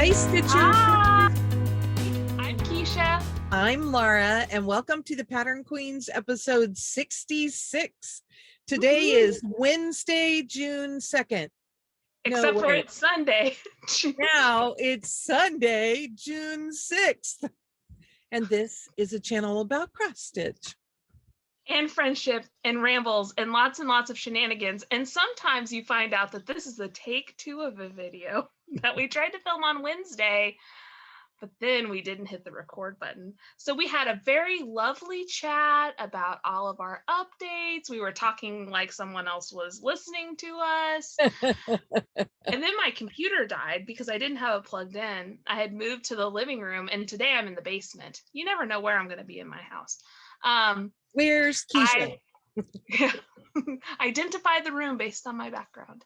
Hi, Stitchers. Hi, I'm Keisha. I'm Laura, and welcome to the Pattern Queens episode 66. Today is Wednesday, June 2nd. Except for it's Sunday. Now it's Sunday, June 6th. And this is a channel about cross stitch. And friendship and rambles and lots of shenanigans. And sometimes you find out that this is the take 2 of a video that we tried to film on Wednesday, but then we didn't hit the record button. So we had a very lovely chat about all of our updates. We were talking like someone else was listening to us. And then my computer died because I didn't have it plugged in. I had moved to the living room, and today I'm in the basement. You never know where I'm going to be in my house. Where's Keisha? Identify the room based on my background.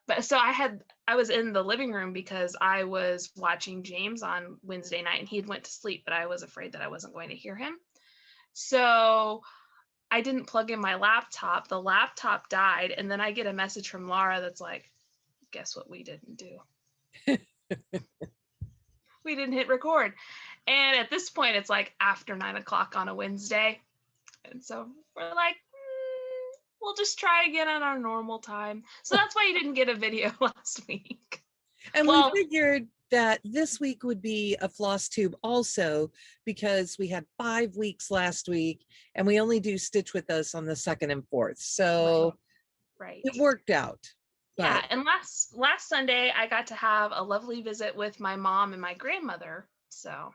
But so I was in the living room because I was watching James on Wednesday night, and he had went to sleep, but I was afraid that I wasn't going to hear him. So I didn't plug in my laptop. The laptop died, and then I get a message from Laura that's like, guess what we didn't do? We didn't hit record. And at this point, it's like after 9 o'clock on a Wednesday. And so we're like, we'll just try again on our normal time. So that's why you didn't get a video last week. And we figured that this week would be a Flosstube also, because we had 5 weeks last week and we only do Stitch With Us on the 2nd and 4th. So right. It worked out. Yeah, and last Sunday I got to have a lovely visit with my mom and my grandmother. So,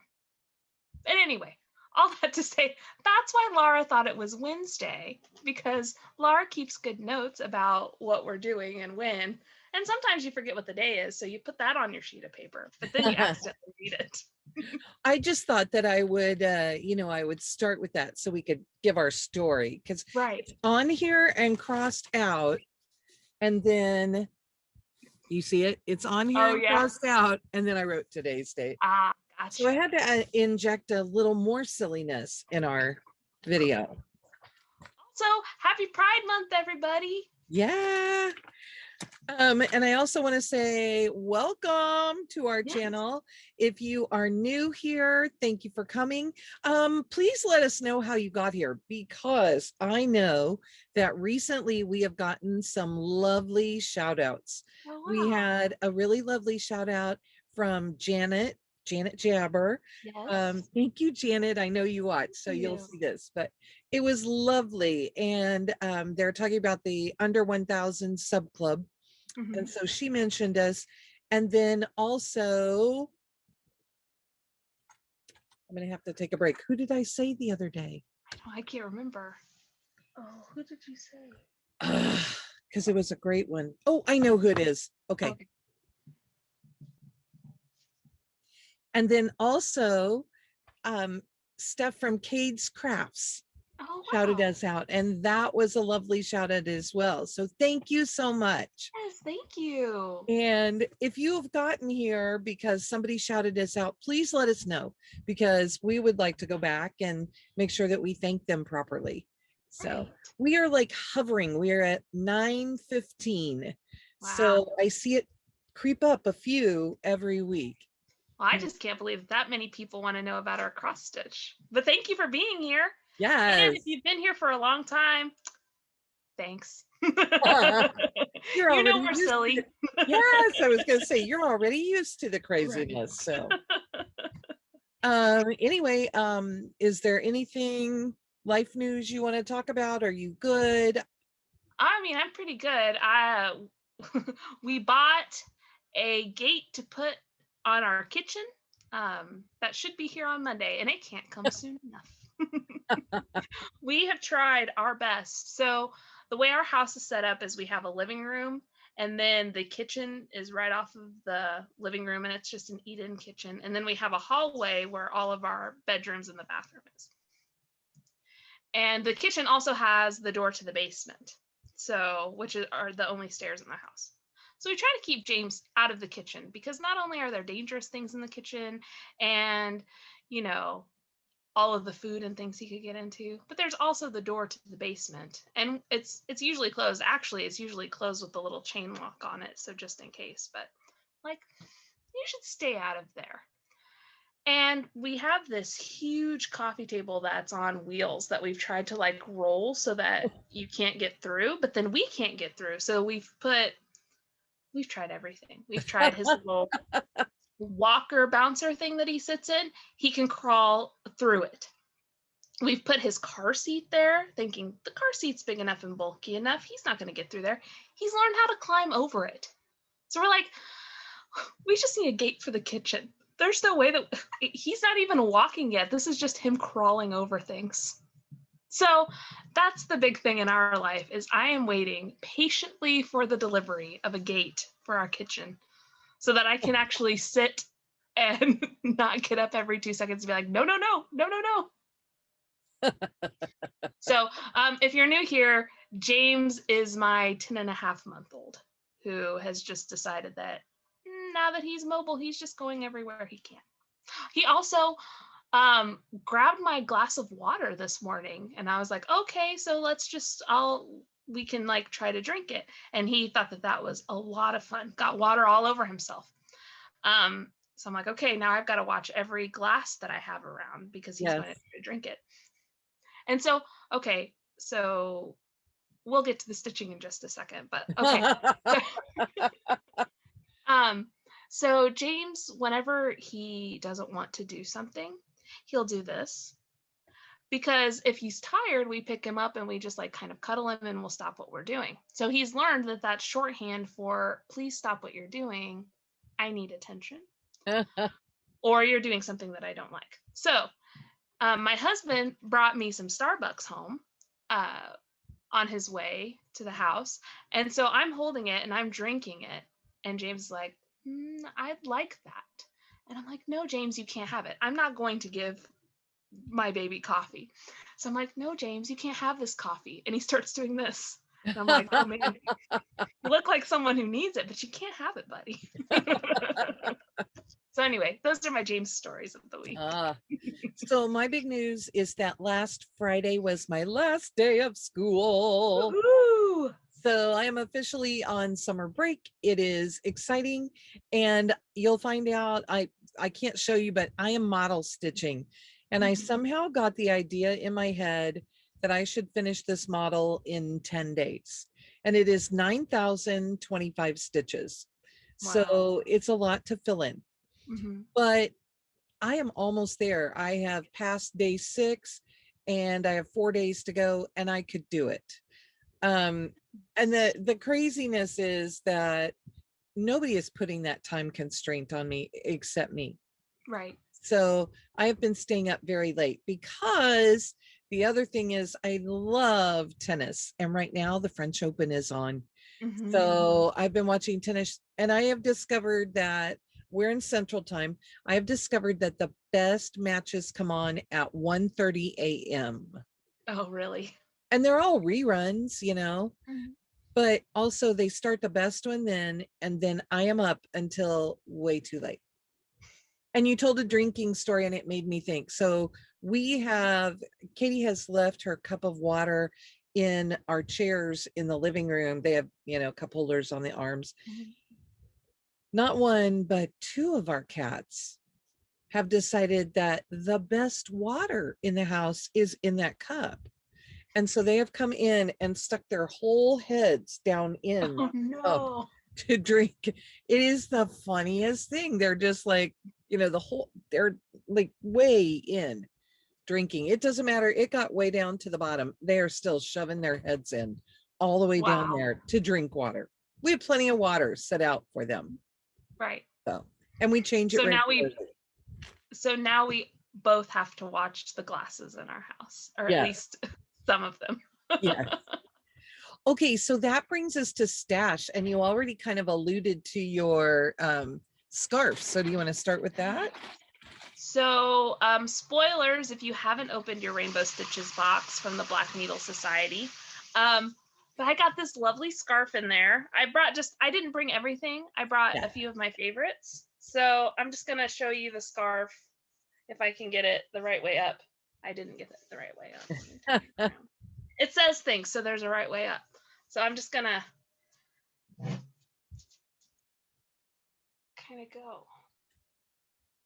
but anyway, all that to say, that's why Laura thought it was Wednesday, because Laura keeps good notes about what we're doing and when. And sometimes you forget what the day is, so you put that on your sheet of paper, but then you accidentally read it. I just thought that I would, I would start with that so we could give our story, because it's on here and crossed out. And then you see it, it's on here and crossed out. And then I wrote today's date. Gotcha. So I had to inject a little more silliness in our video. Also, happy Pride Month, everybody. Yeah. And I also want to say welcome to our channel. If you are new here, thank you for coming. Please let us know how you got here, because I know that recently we have gotten some lovely shout outs. Oh, wow. We had a really lovely shout out from Janet Jabber. Yes. Thank you, Janet. I know you watch, so you'll see this, but it was lovely. And they're talking about the under 1,000 sub club. And so she mentioned us. And then also, I'm going to have to take a break. Who did I say the other day? I can't remember. Oh, who did you say? Because it was a great one. Oh, I know who it is. Okay. And then also stuff from Cade's Crafts. Oh, wow. Shouted us out, and that was a lovely shout out as well. So thank you so much. Yes, thank you. And if you have gotten here because somebody shouted us out, please let us know, because we would like to go back and make sure that we thank them properly. So we are like hovering. We are at 9:15. Wow. So I see it creep up a few every week. Well, I just can't believe that many people want to know about our cross stitch. But thank you for being here. Yes. And if you've been here for a long time, thanks. You know we're silly. Yes, I was going to say, you're already used to the craziness. Right. So anyway, is there anything life news you want to talk about? Are you good? I mean, I'm pretty good. We bought a gate to put on our kitchen that should be here on Monday, and it can't come soon enough. We have tried our best. So the way our house is set up is we have a living room, and then the kitchen is right off of the living room, and it's just an eat-in kitchen, and then we have a hallway where all of our bedrooms and the bathroom is. And the kitchen also has the door to the basement, so which are the only stairs in the house. So we try to keep James out of the kitchen, because not only are there dangerous things in the kitchen and, all of the food and things he could get into, but there's also the door to the basement, and it's usually closed. Actually, it's usually closed with a little chain lock on it, so just in case. But like, you should stay out of there. And we have this huge coffee table that's on wheels that we've tried to like roll so that you can't get through, but then we can't get through. So we've tried everything. We've tried his little walker bouncer thing that he sits in. He can crawl through it. We've put his car seat there, thinking the car seat's big enough and bulky enough. He's not going to get through there. He's learned how to climb over it. So we're like, we just need a gate for the kitchen. There's no way that he's not even walking yet. This is just him crawling over things. So that's the big thing in our life is I am waiting patiently for the delivery of a gate for our kitchen so that I can actually sit and not get up every 2 seconds and be like, no. So if you're new here, James is my 10.5-month-old who has just decided that now that he's mobile, he's just going everywhere he can. He also grabbed my glass of water this morning and I was like, okay, so we can like try to drink it. And he thought that was a lot of fun. Got water all over himself. So I'm like, okay, now I've got to watch every glass that I have around because he's going to try to drink it. And so, okay, so we'll get to the stitching in just a second, but okay. So James, whenever he doesn't want to do something, he'll do this. Because if he's tired, we pick him up and we just like kind of cuddle him and we'll stop what we're doing. So he's learned that that's shorthand for please stop what you're doing. I need attention. Or you're doing something that I don't like. So my husband brought me some Starbucks home on his way to the house. And so I'm holding it and I'm drinking it. And James is like, I'd like that. And I'm like, no, James, you can't have it. I'm not going to give my baby coffee. So I'm like, no, James, you can't have this coffee. And he starts doing this. And I'm like, oh man, you look like someone who needs it, but you can't have it, buddy. So anyway, those are my James stories of the week. So my big news is that last Friday was my last day of school. Woo-hoo! So I am officially on summer break. It is exciting. And you'll find out, I can't show you, but I am model stitching. And I somehow got the idea in my head that I should finish this model in 10 days. And it is 9,025 stitches. Wow. So it's a lot to fill in. But I am almost there. I have passed day 6 and I have 4 days to go and I could do it. And the craziness is that nobody is putting that time constraint on me except me. Right. So I have been staying up very late because the other thing is I love tennis. And right now the French Open is on. So I've been watching tennis and I have discovered that we're in Central Time. I have discovered that the best matches come on at 1:30 a.m. Oh, really? And they're all reruns, but also they start the best one then, and then I am up until way too late. And you told a drinking story and it made me think. So Katie has left her cup of water in our chairs in the living room. They have, cup holders on the arms. Not one, but 2 of our cats have decided that the best water in the house is in that cup. And so they have come in and stuck their whole heads down in the cup to drink. It is the funniest thing. They're just like, they're like way in drinking. It doesn't matter. It got way down to the bottom. They are still shoving their heads in all the way down there to drink water. We have plenty of water set out for them. Right. So, and we change it. So now we both have to watch the glasses in our house, or at least some of them. Yes. Okay, so that brings us to stash, and you already kind of alluded to your scarf. So do you want to start with that? So spoilers, if you haven't opened your Rainbow Stitches box from the Black Needle Society, but I got this lovely scarf in there. I didn't bring everything. I brought a few of my favorites. So I'm just going to show you the scarf if I can get it the right way up. I didn't get it the right way up. It says things, so there's a right way up. So I'm just going to. kind of go.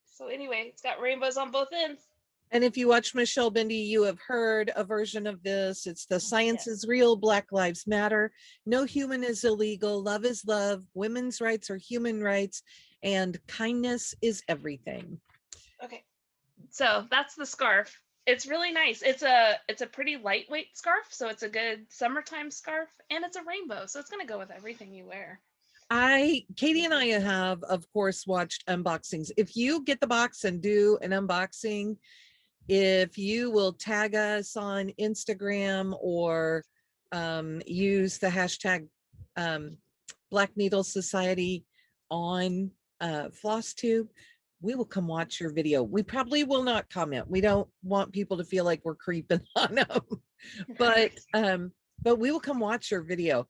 So anyway, it's got rainbows on both ends. And if you watch Michelle Bendy, you have heard a version of this. It's the science is real, Black Lives Matter, no human is illegal, love is love, women's rights are human rights, and kindness is everything. Okay, so that's the scarf. It's really nice. It's a pretty lightweight scarf, so it's a good summertime scarf, and it's a rainbow, so it's gonna go with everything you wear. Katie and I have, of course, watched unboxings. If you get the box and do an unboxing, if you will tag us on Instagram or use the hashtag Black Needle Society on Flosstube, we will come watch your video. We probably will not comment. We don't want people to feel like we're creeping on them, but we will come watch your video.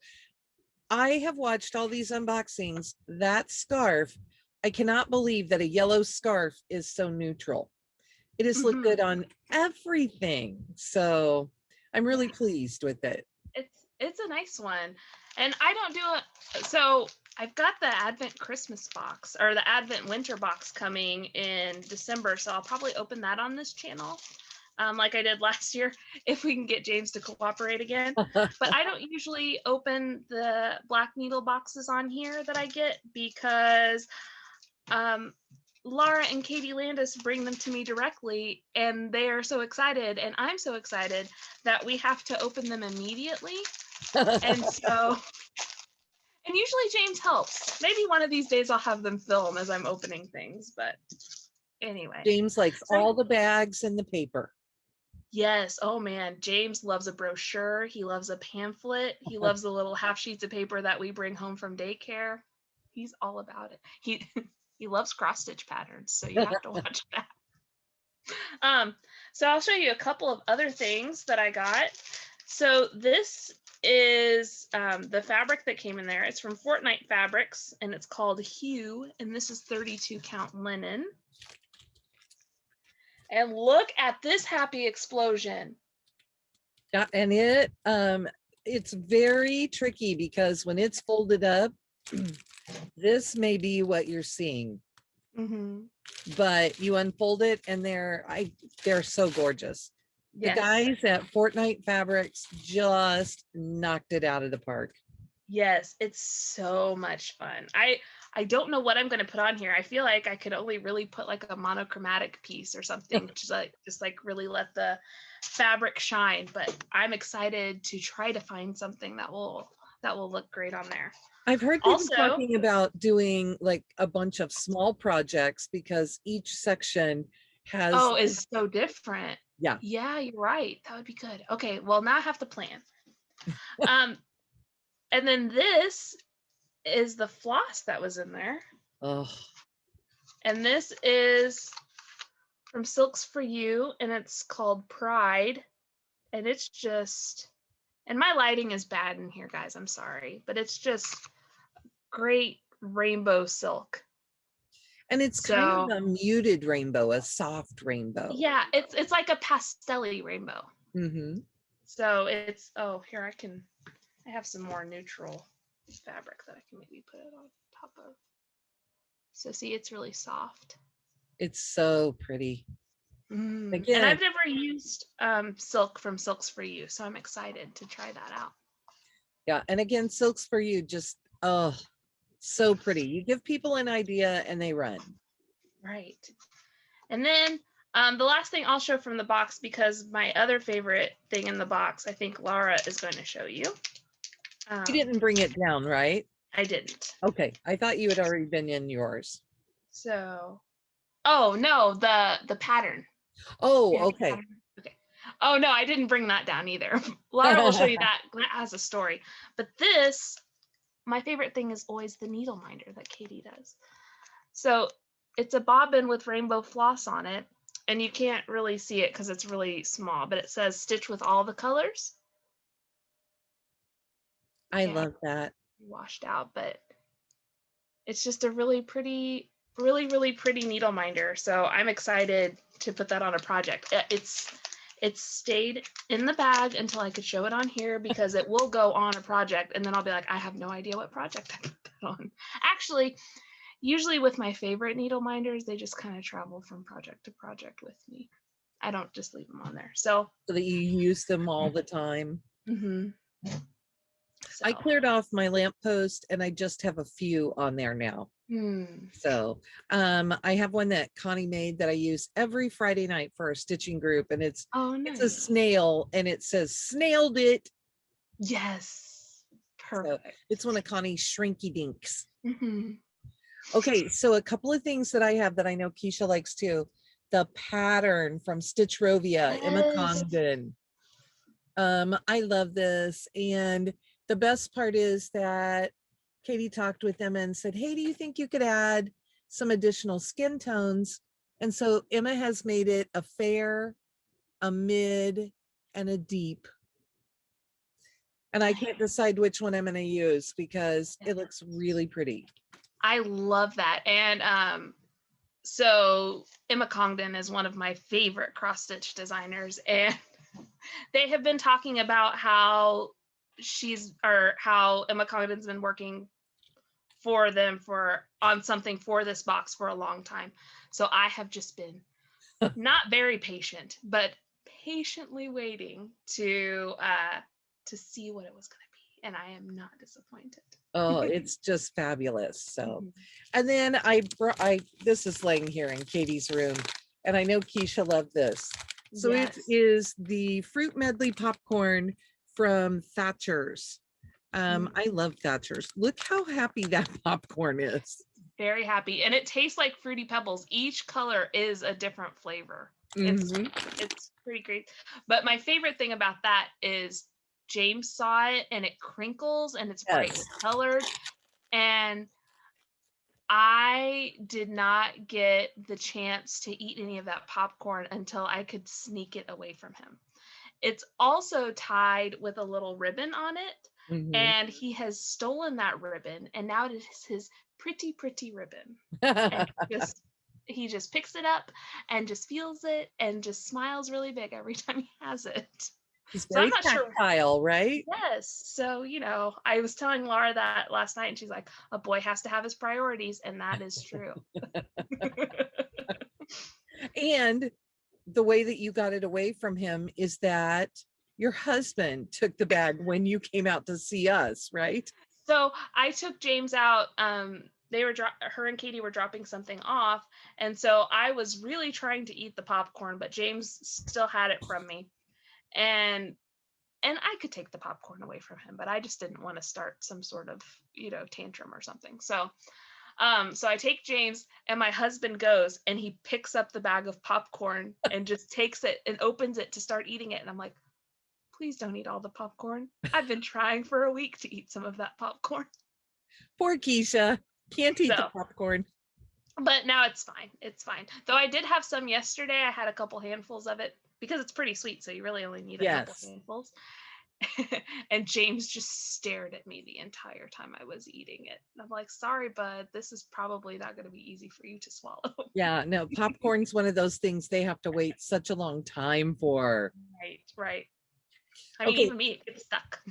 I have watched all these unboxings. That scarf, I cannot believe that a yellow scarf is so neutral. It has looked good on everything. So I'm really pleased with it. It's a nice one. And I don't do it. So I've got the Advent Christmas box or the Advent Winter box coming in December. So I'll probably open that on this channel. Like I did last year, if we can get James to cooperate again. But I don't usually open the Black Needle boxes on here that I get because Laura and Katie Landis bring them to me directly, and they are so excited, and I'm so excited that we have to open them immediately. And so, and usually James helps. Maybe one of these days I'll have them film as I'm opening things, but anyway. James likes all the bags and the paper. Yes. Oh man, James loves a brochure. He loves a pamphlet. He loves the little half sheets of paper that we bring home from daycare. He's all about it. He loves cross stitch patterns, so you have to watch that. So I'll show you a couple of other things that I got. So this is the fabric that came in there. It's from Fortnite Fabrics, and it's called Hue, and this is 32 count linen. And look at this happy explosion. Yeah, and it's very tricky because when it's folded up, this may be what you're seeing. But you unfold it and they're so gorgeous. Yes. The guys at Fortnite Fabrics just knocked it out of the park. Yes, it's so much fun. I don't know what I'm going to put on here. I feel like I could only really put like a monochromatic piece or something, just like really let the fabric shine. But I'm excited to try to find something that will look great on there. I've heard people talking about doing like a bunch of small projects because each section has is so different. Yeah, you're right. That would be good. Okay, well now I have to plan. And then this is the floss that was in there. Oh. And this is from Silks for You, and it's called Pride. And it's just, and my lighting is bad in here, guys. I'm sorry, but it's just great rainbow silk. And it's kind of a muted rainbow, a soft rainbow. Yeah, it's like a pastel-y rainbow. Mm-hmm. So it's, here I have some more neutral fabric that I can maybe put it on top of. So see, it's really soft. It's so pretty. Again, and I've never used silk from Silks for You, so I'm excited to try that out. Yeah, and again, Silks for You, just so pretty. You give people an idea and they run. Right. And then the last thing I'll show from the box, because my other favorite thing in the box, I think Laura is going to show you. You didn't bring it down, right? I didn't. Okay, I thought you had already been in yours. So, oh no, the pattern. Oh, okay. Okay. Oh no, I didn't bring that down either. Laura will show you that. That has a story. But this, my favorite thing is always the needle minder that Katie does. So it's a bobbin with rainbow floss on it, and you can't really see it because it's really small, but it says stitch with all the colors. I love that. Washed out, but it's just a really pretty needle minder. So I'm excited to put that on a project. It's stayed in the bag until I could show it on here because it will go on a project, and then I'll be like, I have no idea what project I put that on. Actually, Usually with my favorite needle minders, they just kind of travel from project to project with me. I don't just leave them on there. So that you use them all the time. I cleared off my lamppost and I just have a few on there now. So I have one that Connie made that I use every Friday night for our stitching group, and it's nice. It's a snail and it says snailed it. Yes, perfect. So it's one of Connie's shrinky dinks. Okay, so a couple of things that I have that I know Keisha likes too. The pattern from Stitchrovia, Emma Congdon. I love this, and the best part is that Katie talked with Emma and said, hey, do you think you could add some additional skin tones? And so Emma has made it a fair, a mid, and a deep. And I can't decide which one I'm going to use because it looks really pretty. I love that. And so Emma Congdon is one of my favorite cross stitch designers, and they have been talking about how Emma Congdon's been working for them on something for this box for a long time. So I have just been not very patient, but patiently waiting to see what it was going to be, and I am not disappointed. Oh, it's just fabulous. So, and then this is laying here in Katie's room, and I know Keisha loved this. So It is the fruit medley popcorn from Thatcher's. I love Thatcher's. Look how happy that popcorn is. Very happy, and it tastes like Fruity Pebbles. Each color is a different flavor. It's pretty great. But my favorite thing about that is James saw it and it crinkles and it's bright colored, and I did not get the chance to eat any of that popcorn until I could sneak it away from him. It's also tied with a little ribbon on it, and he has stolen that ribbon, and now it is his pretty ribbon. And he just picks it up and just feels it and just smiles really big every time he has it. He's very tactile, right? Yes. So, I was telling Laura that last night, and she's like, a boy has to have his priorities, and that is true. And the way that you got it away from him is that your husband took the bag when you came out to see us, right? So I took James out. Her and Katie were dropping something off, and so I was really trying to eat the popcorn, but James still had it from me, and I could take the popcorn away from him, but I just didn't want to start some sort of tantrum or something. So I take James, and my husband goes and he picks up the bag of popcorn and just takes it and opens it to start eating it, and I'm like, please don't eat all the popcorn. I've been trying for a week to eat some of that popcorn. Poor Keisha. Can't eat the popcorn. But now it's fine. It's fine. Though I did have some yesterday. I had a couple handfuls of it because it's pretty sweet. So you really only need a couple handfuls. And James just stared at me the entire time I was eating it. And I'm like, sorry, bud, this is probably not going to be easy for you to swallow. Yeah, no, popcorn's one of those things they have to wait such a long time for. Right. I mean, even me, it gets stuck.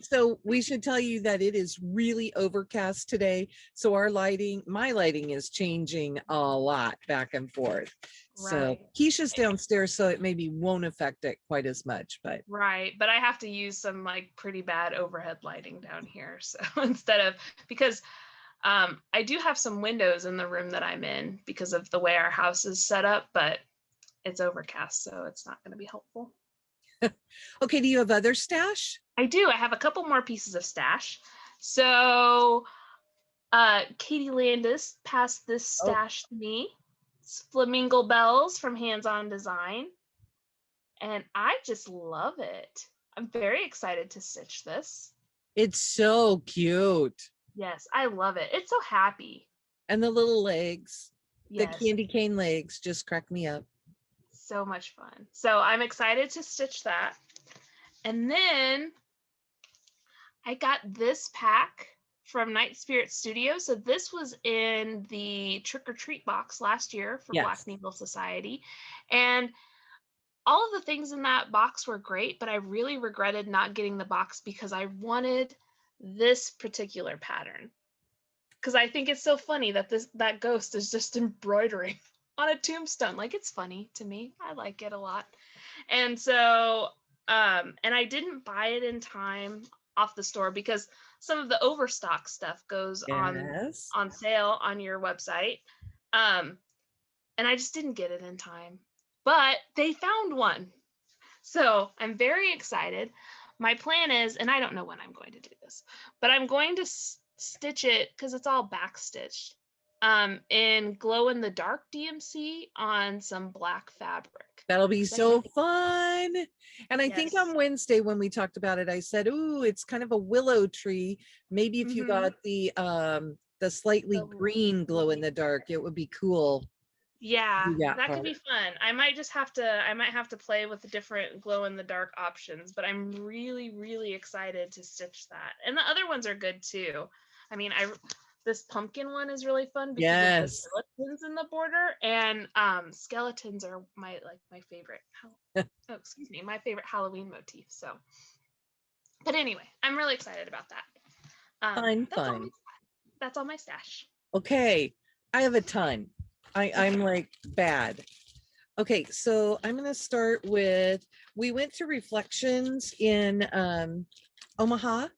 So we should tell you that it is really overcast today. So my lighting is changing a lot back and forth. Right. So Keisha's downstairs, so it maybe won't affect it quite as much, but. Right. But I have to use some pretty bad overhead lighting down here. So because I do have some windows in the room that I'm in because of the way our house is set up, but it's overcast, so it's not going to be helpful. Okay, do you have other stash? I do. I have a couple more pieces of stash. So Katie Landis passed this stash to me. It's Flamingo Bells from Hands On Design. And I just love it. I'm very excited to stitch this. It's so cute. Yes, I love it. It's so happy. And the little legs, the candy cane legs just crack me up. So much fun. So I'm excited to stitch that. And then I got this pack from Night Spirit Studio. So this was in the Trick or Treat box last year for Black Needle Society. And all of the things in that box were great, but I really regretted not getting the box because I wanted this particular pattern. because I think it's so funny that that ghost is just embroidering on a tombstone. Like, it's funny to me. I like it a lot. And so, and I didn't buy it in time off the store because some of the overstock stuff goes Yes. on sale on your website. And I just didn't get it in time. But they found one. So I'm very excited. My plan is, and I don't know when I'm going to do this, but I'm going to stitch it because it's all backstitched in glow in the dark DMC on some black fabric. That'll be so fun. And I think Yes. on Wednesday when we talked about it, I said, ooh, it's kind of a willow tree. Maybe if you got the slightly green glow in the dark, it would be cool. Yeah, that part. could be fun. I might have to play with the different glow in the dark options, but I'm really, really excited to stitch that. And the other ones are good too. I mean, this pumpkin one is really fun because of the skeletons in the border, and skeletons are my favorite. My favorite Halloween motif. So, but anyway, I'm really excited about that. Fine. That's all my stash. Okay, I have a ton. I'm like bad. Okay, so I'm going to start with, we went to Reflections in Omaha,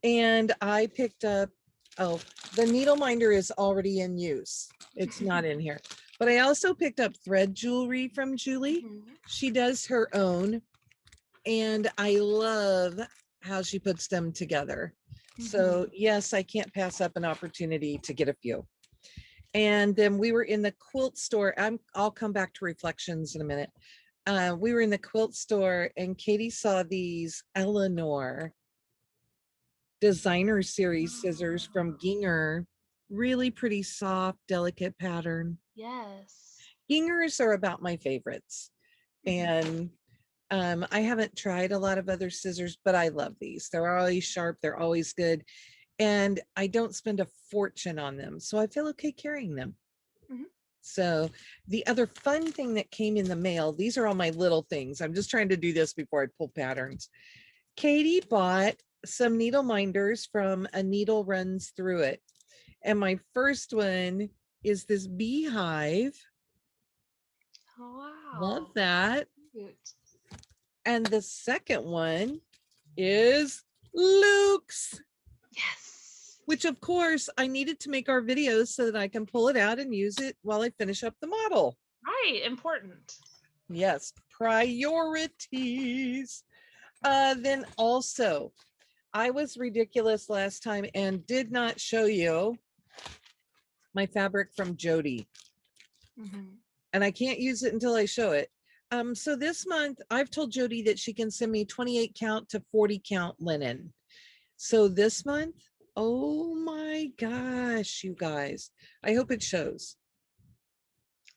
and I picked up, the needle minder is already in use. It's not in here. But I also picked up thread jewelry from Julie. She does her own, and I love how she puts them together. So yes, I can't pass up an opportunity to get a few. And then we were in the quilt store. I'll come back to Reflections in a minute. We were in the quilt store and Katie saw these Eleanor designer series scissors from Ginger. Really pretty soft, delicate pattern. Yes. Gingers are about my favorites. And I haven't tried a lot of other scissors, but I love these. They're always sharp. They're always good. And I don't spend a fortune on them, so I feel okay carrying them. So the other fun thing that came in the mail, these are all my little things. I'm just trying to do this before I pull patterns. Katie bought some needle minders from A Needle Runs Through It. And my first one is this beehive. Oh, wow. Love that. Cute. And the second one is Luke's. Yes. Which of course I needed to make our videos so that I can pull it out and use it while I finish up the model. Right, important. Yes, priorities. Then also, I was ridiculous last time and did not show you my fabric from Jody. And I can't use it until I show it. So this month, I've told Jody that she can send me 28 count to 40 count linen. So this month, oh my gosh, you guys, I hope it shows.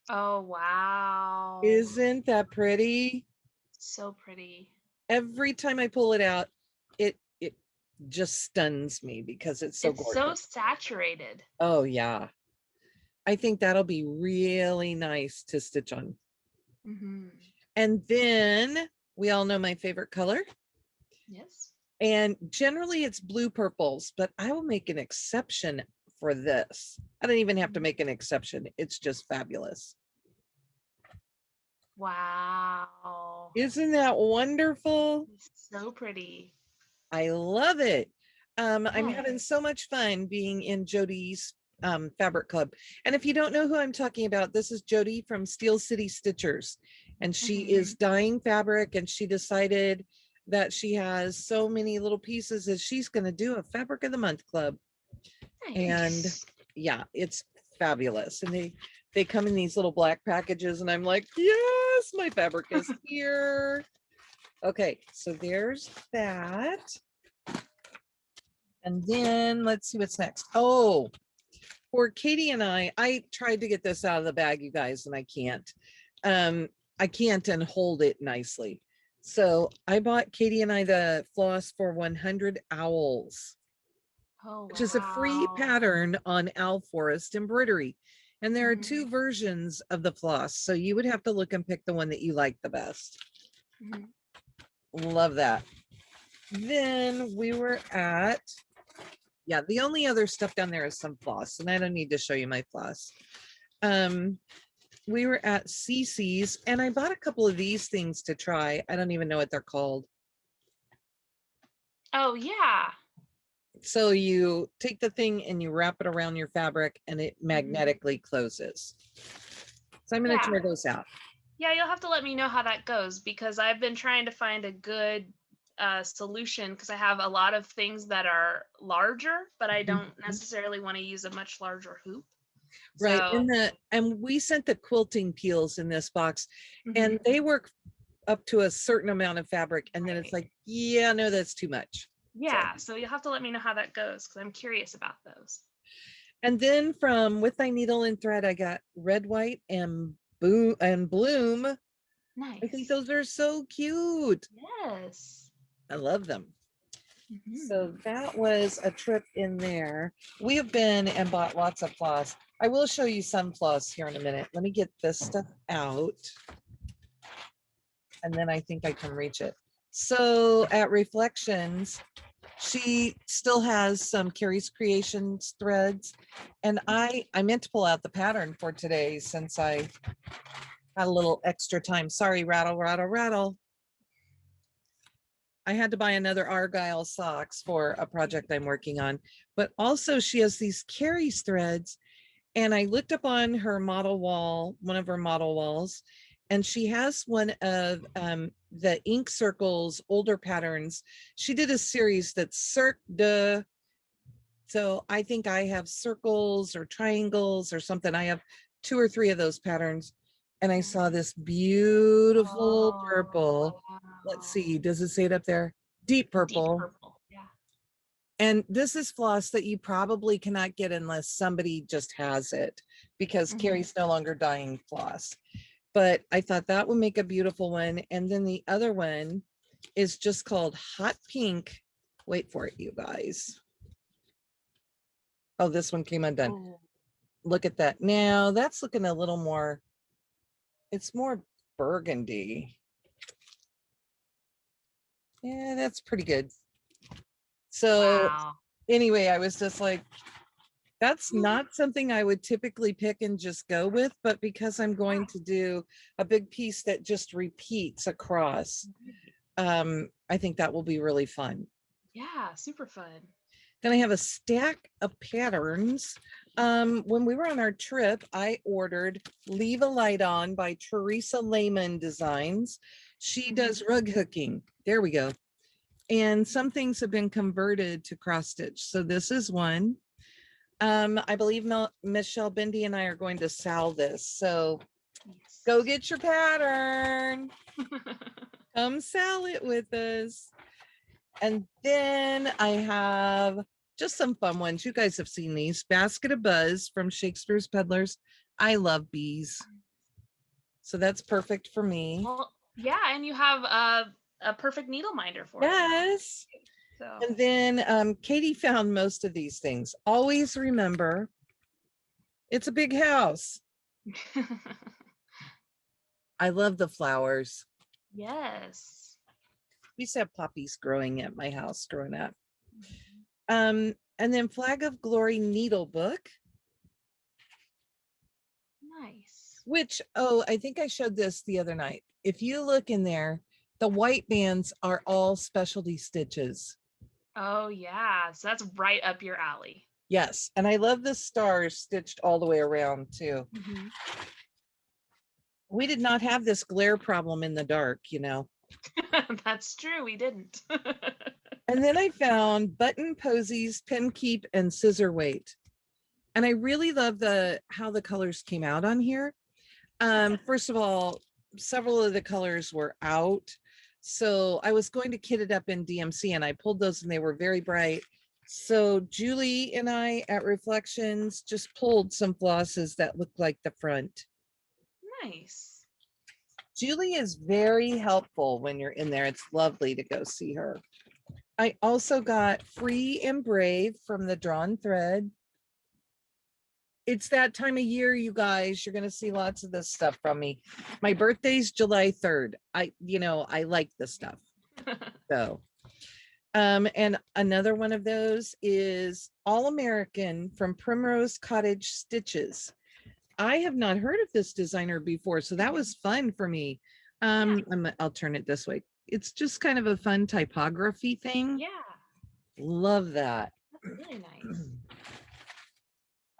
Oh, wow. Isn't that pretty? So pretty. Every time I pull it out, it just stuns me because it's so gorgeous. So saturated. Oh yeah. I think that'll be really nice to stitch on. And then we all know my favorite color. Yes. And generally it's blue purples, but I will make an exception for this. I don't even have to make an exception. It's just fabulous. Wow. Isn't that wonderful? It's so pretty. I love it. I'm having so much fun being in Jody's fabric club. And if you don't know who I'm talking about, this is Jody from Steel City Stitchers. And she is dyeing fabric, and she decided that she has so many little pieces that she's going to do a Fabric of the Month club. Nice. And yeah, it's fabulous. And they come in these little black packages, and I'm like, yes, my fabric is here. Okay, so there's that. And then let's see what's next. Oh, for Katie and I tried to get this out of the bag, you guys, and I can't. I can't and hold it nicely. So I bought Katie and I the floss for 100 Owls, which is a free pattern on Owl Forest embroidery. And there are two versions of the floss. So you would have to look and pick the one that you like the best. Love that. Then we were at Yeah, the only other stuff down there is some floss, and I don't need to show you my floss. We were at CC's and I bought a couple of these things to try. I don't even know what they're called. Oh yeah. So you take the thing and you wrap it around your fabric and it magnetically closes. So I'm going to try those out. Yeah, you'll have to let me know how that goes, because I've been trying to find a good solution, because I have a lot of things that are larger, but I don't necessarily want to use a much larger hoop. Right. So, and we sent the quilting peels in this box and they work up to a certain amount of fabric. And then it's like, yeah, no, that's too much. Yeah. So you'll have to let me know how that goes, because I'm curious about those. And then from With Thy Needle and Thread, I got Red, White, and Bloom. Nice. I think those are so cute. Yes. I love them. So that was a trip in there. We have been and bought lots of floss. I will show you some floss here in a minute. Let me get this stuff out. And then I think I can reach it. So at Reflections, she still has some Carrie's Creations threads. And I meant to pull out the pattern for today since I had a little extra time. Sorry, rattle, rattle, rattle. I had to buy another Argyle socks for a project I'm working on. But also she has these Carrie's threads. And I looked up on her model wall, one of her model walls, and she has one of the Ink Circles older patterns. She did a series that's Cirque de. So I think I have circles or triangles or something. I have 2 or 3 of those patterns. And I saw this beautiful purple. Wow. Let's see, does it say it up there? Deep purple. Deep purple. Yeah. And this is floss that you probably cannot get unless somebody just has it, because Carrie's no longer dyeing floss. But I thought that would make a beautiful one. And then the other one is just called Hot Pink. Wait for it, you guys. Oh, this one came undone. Oh. Look at that. Now that's looking a little more, it's more burgundy. Yeah, that's pretty good. So anyway, I was just like, that's not something I would typically pick and just go with, but because I'm going to do a big piece that just repeats across, I think that will be really fun. Yeah, super fun. Then I have a stack of patterns. When we were on our trip, I ordered Leave a Light On by Teresa Lehman Designs. She does rug hooking. There we go. And some things have been converted to cross stitch. So this is one. I believe Michelle Bendy and I are going to sell this. So go get your pattern. Come sell it with us. And then I have just some fun ones. You guys have seen these. Basket of Buzz from Shakespeare's Peddlers. I love bees. So that's perfect for me. Well, yeah, and you have a perfect needle minder for it. Yes. So. And then Katie found most of these things. Always remember, it's a big house. I love the flowers. Yes. We used to have poppies growing at my house growing up. And then Flag of Glory needle book. Nice. Which, oh, I think I showed this the other night. If you look in there, the white bands are all specialty stitches. Oh, yeah. So that's right up your alley. Yes. And I love the stars stitched all the way around, too. We did not have this glare problem in the dark, you know. That's true. We didn't. And then I found button posies, pin keep, and scissor weight. And I really love how the colors came out on here. First of all, several of the colors were out. So I was going to kit it up in DMC and I pulled those and they were very bright. So Julie and I at Reflections just pulled some flosses that look like the front. Nice. Julie is very helpful when you're in there. It's lovely to go see her. I also got Free and Brave from the Drawn Thread. It's that time of year, you guys. You're going to see lots of this stuff from me. My birthday's July 3rd. I like this stuff. So And another one of those is All American from Primrose Cottage Stitches. I have not heard of this designer before, so that was fun for me. I'll turn it this way. It's just kind of a fun typography thing. Yeah, Love that. that's really nice.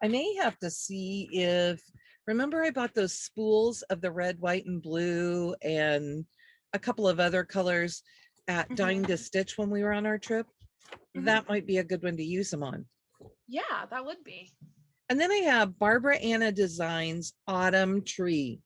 I may have to see if, remember I bought those spools of the red, white, and blue and a couple of other colors at Dying to Stitch when we were on our trip. That might be a good one to use them on. Yeah, that would be. And then I have Barbara Anna Designs Autumn Tree.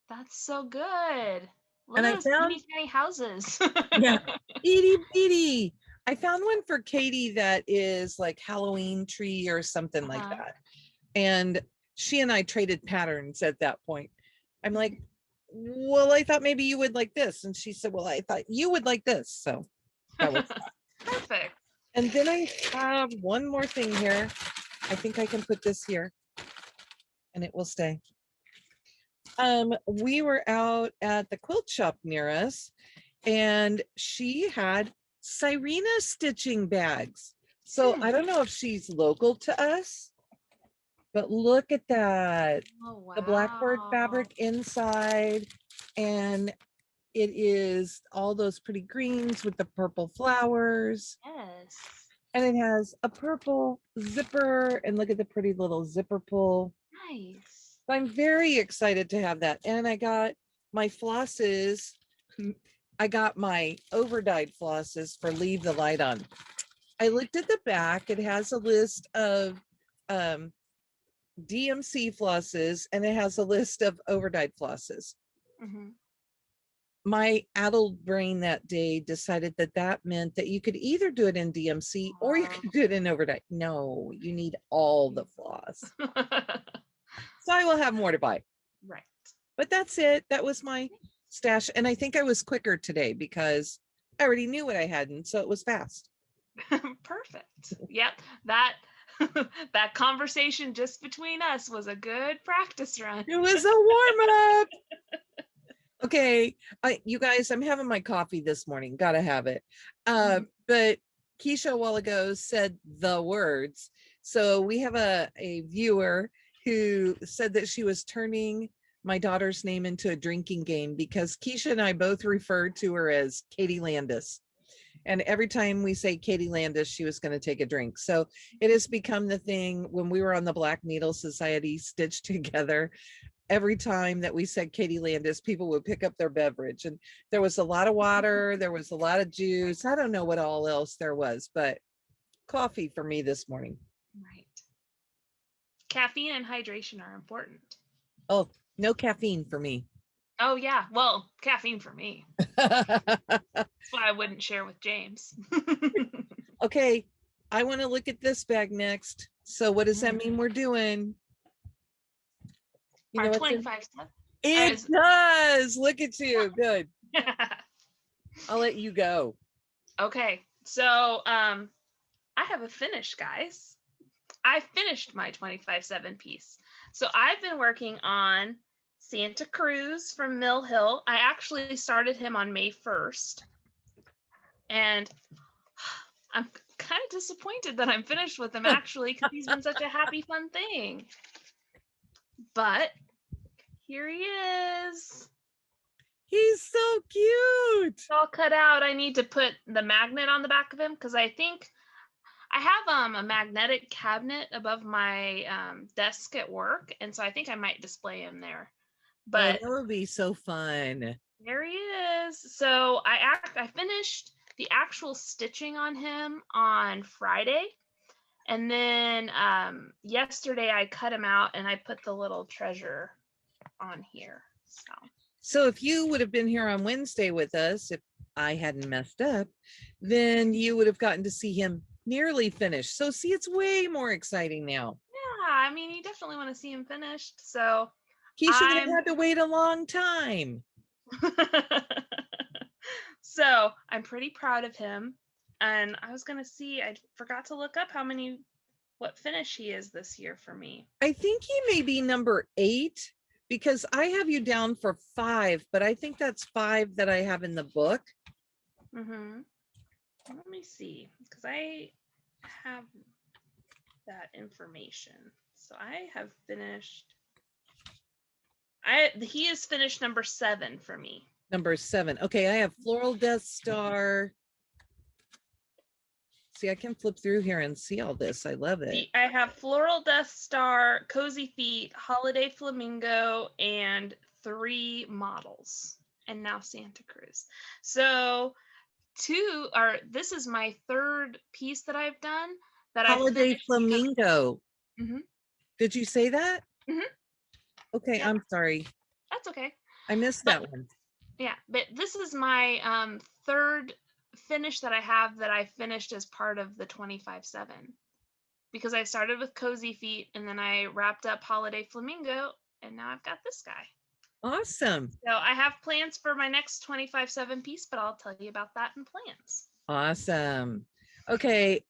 That's so good. Look And at I those found, teeny tiny houses. yeah, itty bitty. I found one for Katie that is like Halloween tree or something like that. And she and I traded patterns at that point. I'm like, well, I thought maybe you would like this. And she said, well, I thought you would like this. So that was Perfect. And then I have one more thing here. I think I can put this here and it will stay. We were out at the quilt shop near us and she had Sirena stitching bags. So I don't know if she's local to us, but look at that. Oh, wow. The blackboard fabric inside, and it is all those pretty greens with the purple flowers. Yes. And it has a purple zipper, and look at the pretty little zipper pull. Nice. So I'm very excited to have that. And I got my flosses. I got my overdyed flosses for Leave the Light On. I looked at the back. It has a list of DMC flosses, and it has a list of overdyed flosses. My addled brain that day decided that that meant that you could either do it in DMC or you could do it in overdyed. No, you need all the floss. So I will have more to buy. Right. But that's it. That was my stash. And I think I was quicker today because I already knew what I had. And so it was fast. Perfect. Yep. That that conversation just between us was a good practice run. It was a warm up. Okay, you guys, I'm having my coffee this morning. Gotta have it. But Keisha a while ago said the words. So we have a viewer who said that she was turning my daughter's name into a drinking game because Keisha and I both referred to her as Katie Landis. And every time we say Katie Landis, she was going to take a drink. So it has become the thing when we were on the Black Needle Society stitched together. Every time that we said Katie Landis, people would pick up their beverage. And there was a lot of water. There was a lot of juice. I don't know what all else there was, but coffee for me this morning. Right. Caffeine and hydration are important. Oh, no caffeine for me. Oh, yeah. Well, caffeine for me. That's why I wouldn't share with James. Okay. I want to look at this bag next. So what does that mean we're doing? You know, 25 stuff. It does. Look at you. Good. I'll let you go. Okay. So I have a finish, guys. I finished my 25/7 piece. So I've been working on Santa Cruz from Mill Hill. I actually started him on May 1st. And I'm kind of disappointed that I'm finished with him actually because he's been such a happy, fun thing. But here he is. He's so cute. It's all cut out. I need to put the magnet on the back of him because I think I have a magnetic cabinet above my desk at work. And so I think I might display him there. But that would be so fun. There he is. So I finished the actual stitching on him on Friday. And then yesterday I cut him out and I put the little treasure on here. So if you would have been here on Wednesday with us, if I hadn't messed up, then you would have gotten to see him nearly finished. So see, it's way more exciting now. Yeah, I mean, you definitely want to see him finished. So Keisha had to wait a long time. So I'm pretty proud of him. And I was going to see, I forgot to look up what finish he is this year for me. I think he may be number 8, because I have you down for 5, but I think that's 5 that I have in the book. Mm-hmm. Let me see, because I have that information. So I have finished. He has finished number 7 for me. Number 7. Okay, I have Floral Death Star. See, I can flip through here and see all this. I love it. I have Floral Death Star, Cozy Feet, Holiday Flamingo, and 3 models. And now Santa Cruz. So this is my 3rd piece that I've done that Holiday Flamingo. Mm-hmm. Did you say that? Mm-hmm. Okay, Yeah. I'm sorry. That's okay. I missed that one. Yeah, but this is my 3rd finish that I have that I finished as part of the 25/7, because I started with Cozy Feet and then I wrapped up Holiday Flamingo and now I've got this guy. Awesome. So I have plans for my next 25/7 piece, but I'll tell you about that in plans. Awesome. Okay,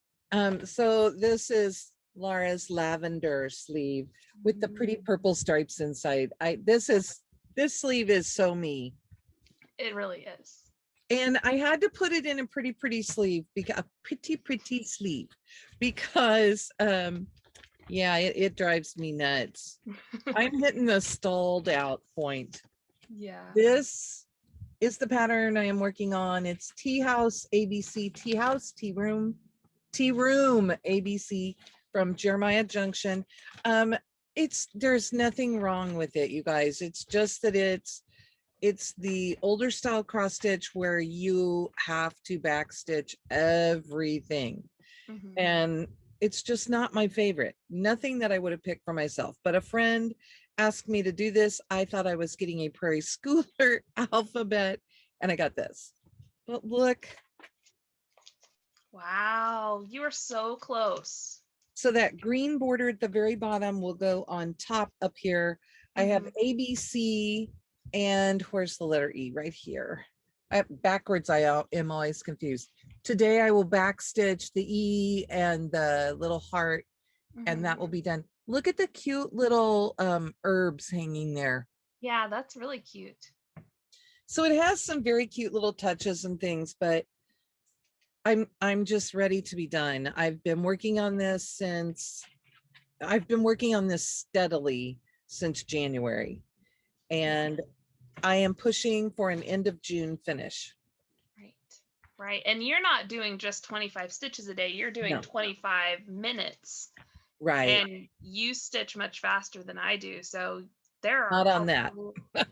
so this is Laura's lavender sleeve with the pretty purple stripes inside. This sleeve is so me. It really is. And I had to put it in a pretty sleeve, because a pretty sleeve, because yeah, it drives me nuts. I'm hitting a stalled out point. Yeah. This is the pattern I am working on. It's Tea House ABC, Tea House, Tea Room ABC from Jeremiah Junction. There's nothing wrong with it, you guys. It's just that it's the older style cross stitch where you have to backstitch everything. Mm-hmm. And it's just not my favorite. Nothing that I would have picked for myself, but a friend asked me to do this. I thought I was getting a Prairie Schooler alphabet, and I got this. But look. Wow, you are so close. So that green border at the very bottom will go on top up here. Mm-hmm. I have ABC, and where's the letter E? Right here. Backwards, I am always confused. Today I will backstitch the E and the little heart, and that will be done. Look at the cute little herbs hanging there. Yeah, that's really cute. So it has some very cute little touches and things, but I'm just ready to be done. I've been working on this steadily since January, and I am pushing for an end of June finish. Right. And you're not doing just 25 stitches a day. You're doing 25 minutes. Right. And you stitch much faster than I do. So there are not on that. But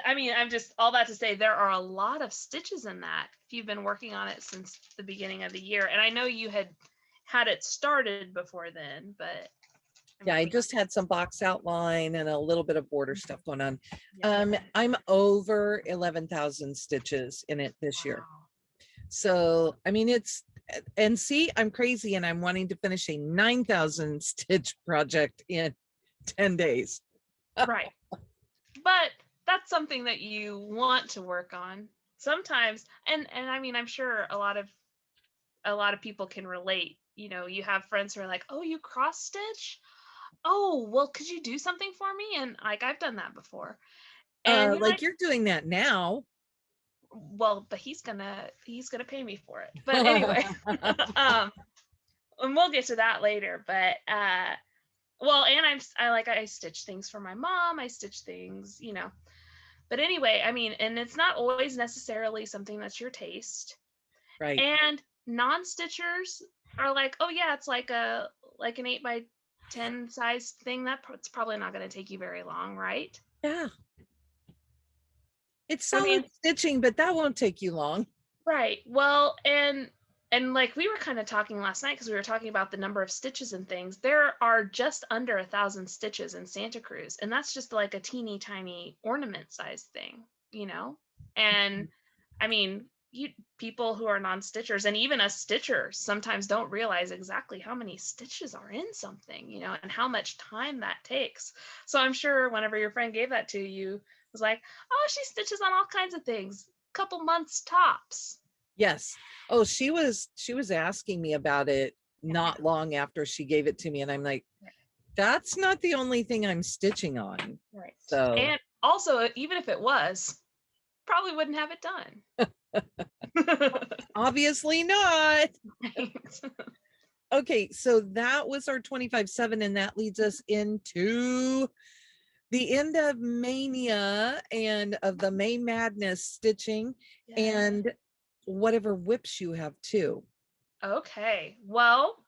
I mean, I'm just all that to say there are a lot of stitches in that if you've been working on it since the beginning of the year. And I know you had it started before then, but I just had some box outline and a little bit of border stuff going on. I'm over 11,000 stitches in it this year. So, I mean, and see, I'm crazy and I'm wanting to finish a 9,000 stitch project in 10 days. Right. But that's something that you want to work on sometimes. And I mean, I'm sure a lot of people can relate. You know, you have friends who are like, oh, you cross stitch? Oh, well, could you do something for me? And like, I've done that before. And you're doing that now. Well, but he's gonna pay me for it. But anyway, and we'll get to that later. But well, and I stitch things for my mom. I stitch things, you know. But anyway, I mean, and it's not always necessarily something that's your taste. Right. And non-stitchers are like, oh yeah, it's like an 8x10 size thing. That's probably not going to take you very long, right? Yeah. It's solid stitching, but that won't take you long. Right. Well, and like we were kind of talking last night because we were talking about the number of stitches and things. There are just under 1,000 stitches in Santa Cruz, and that's just like a teeny tiny ornament size thing, you know? And I mean, people who are non-stitchers and even us stitchers sometimes don't realize exactly how many stitches are in something, you know, and how much time that takes. So I'm sure whenever your friend gave that to you, it was like, oh, she stitches on all kinds of things, couple months tops. Yes. Oh, she was asking me about it not long after she gave it to me, and I'm like, That's not the only thing I'm stitching on. Right. So And also, even if it was, probably wouldn't have it done. obviously not. Right. Okay, so that was our 25/7, and that leads us into the end of Mania and of the May Madness stitching and whatever whips you have too. Okay. Well,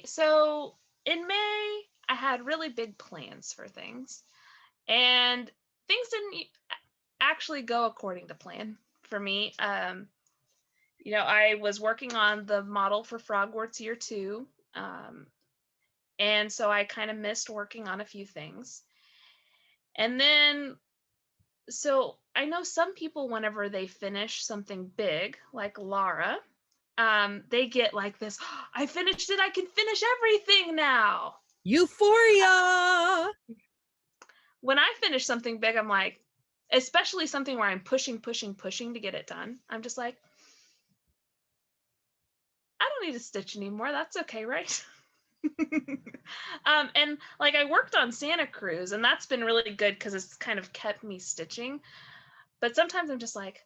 so in May I had really big plans for things, and things didn't actually go according to plan for me. I was working on the model for Frogwarts Year 2, and so I kind of missed working on a few things. And then, so I know some people, whenever they finish something big, like Lara, they get like this, I finished it, I can finish everything now. Euphoria. When I finish something big, I'm like, especially something where I'm pushing to get it done, I'm just like, I don't need to stitch anymore. That's okay, right? And like I worked on Santa Cruz, and that's been really good because it's kind of kept me stitching. But sometimes I'm just like,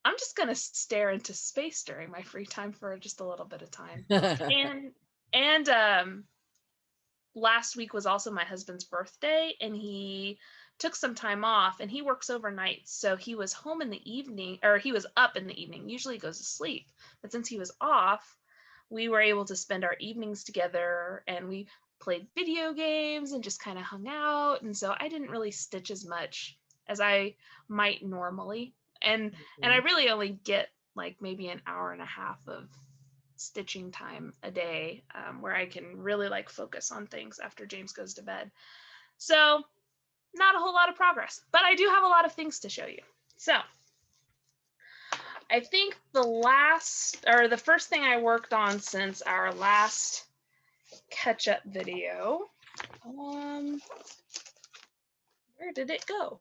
I'm just gonna stare into space during my free time for just a little bit of time. and last week was also my husband's birthday, and he took some time off, and he works overnight, so he was home in the evening, or he was up in the evening. Usually he goes to sleep, but since he was off, we were able to spend our evenings together, and we played video games and just kind of hung out. And so I didn't really stitch as much as I might normally, and I really only get like maybe an hour and a half of stitching time a day, where I can really like focus on things after James goes to bed. So not a whole lot of progress, but I do have a lot of things to show you. So I think the first thing I worked on since our last catch-up video, where did it go?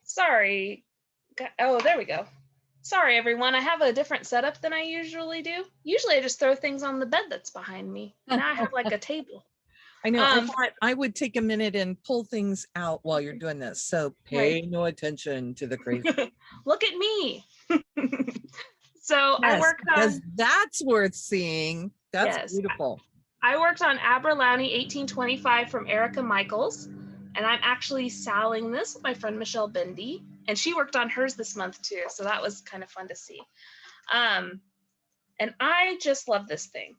Sorry. Oh, there we go. Sorry, everyone. I have a different setup than I usually do. Usually I just throw things on the bed that's behind me. Now I have like a table. I know. I thought I would take a minute and pull things out while you're doing this. So pay no attention to the crazy. Look at me. So yes, I worked on, because that's worth seeing. That's beautiful. I worked on Abra Lowney 1825 from Erica Michaels, and I'm actually selling this with my friend Michelle Bendy, and she worked on hers this month too, so that was kind of fun to see. And I just love this thing.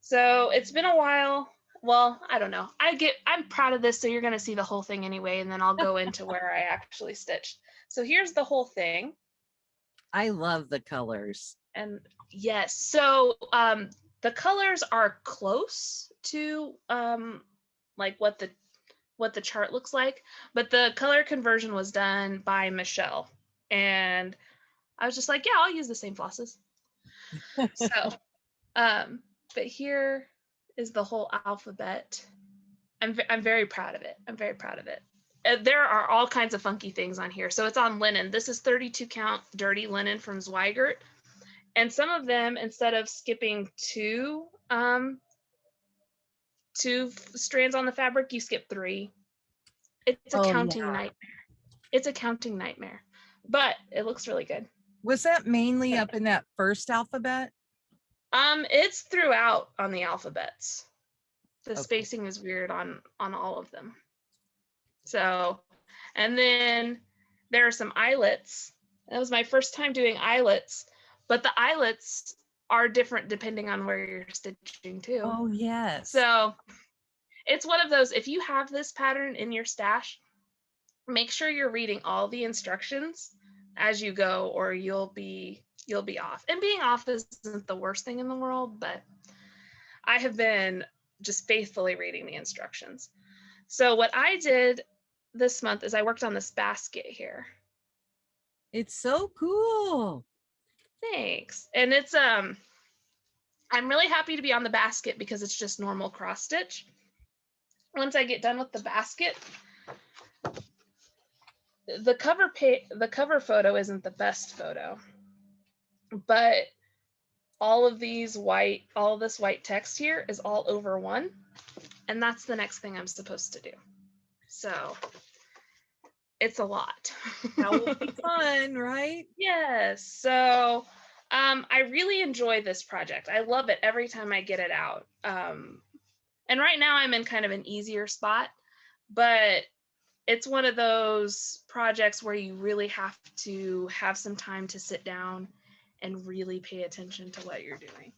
So it's been a while. Well, I don't know. I'm proud of this, so you're going to see the whole thing anyway, and then I'll go into where I actually stitched. So here's the whole thing. I love the colors. And yes, so the colors are close to like what the chart looks like, but the color conversion was done by Michelle, and I was just like, yeah, I'll use the same flosses. So but here is the whole alphabet. I'm very proud of it. I'm very proud of it. There are all kinds of funky things on here. So it's on linen. This is 32 count dirty linen from Zweigart. And some of them, instead of skipping two strands on the fabric, you skip 3. It's a counting nightmare. It's a counting nightmare, but it looks really good. Was that mainly up in that first alphabet? It's throughout on the alphabets. The spacing is weird on all of them. So, and then there are some eyelets. That was my first time doing eyelets, but the eyelets are different depending on where you're stitching too. Oh, yes. So it's one of those, if you have this pattern in your stash, make sure you're reading all the instructions as you go, or you'll be off. And being off isn't the worst thing in the world, but I have been just faithfully reading the instructions. So what I did this month is I worked on this basket here. It's so cool. Thanks. And it's I'm really happy to be on the basket because it's just normal cross stitch. Once I get done with the basket, the cover photo isn't the best photo, but all of this white text here is all over one. And that's the next thing I'm supposed to do. So it's a lot. That will be fun, right? Yes. So I really enjoy this project. I love it every time I get it out. And right now I'm in kind of an easier spot, but it's one of those projects where you really have to have some time to sit down and really pay attention to what you're doing.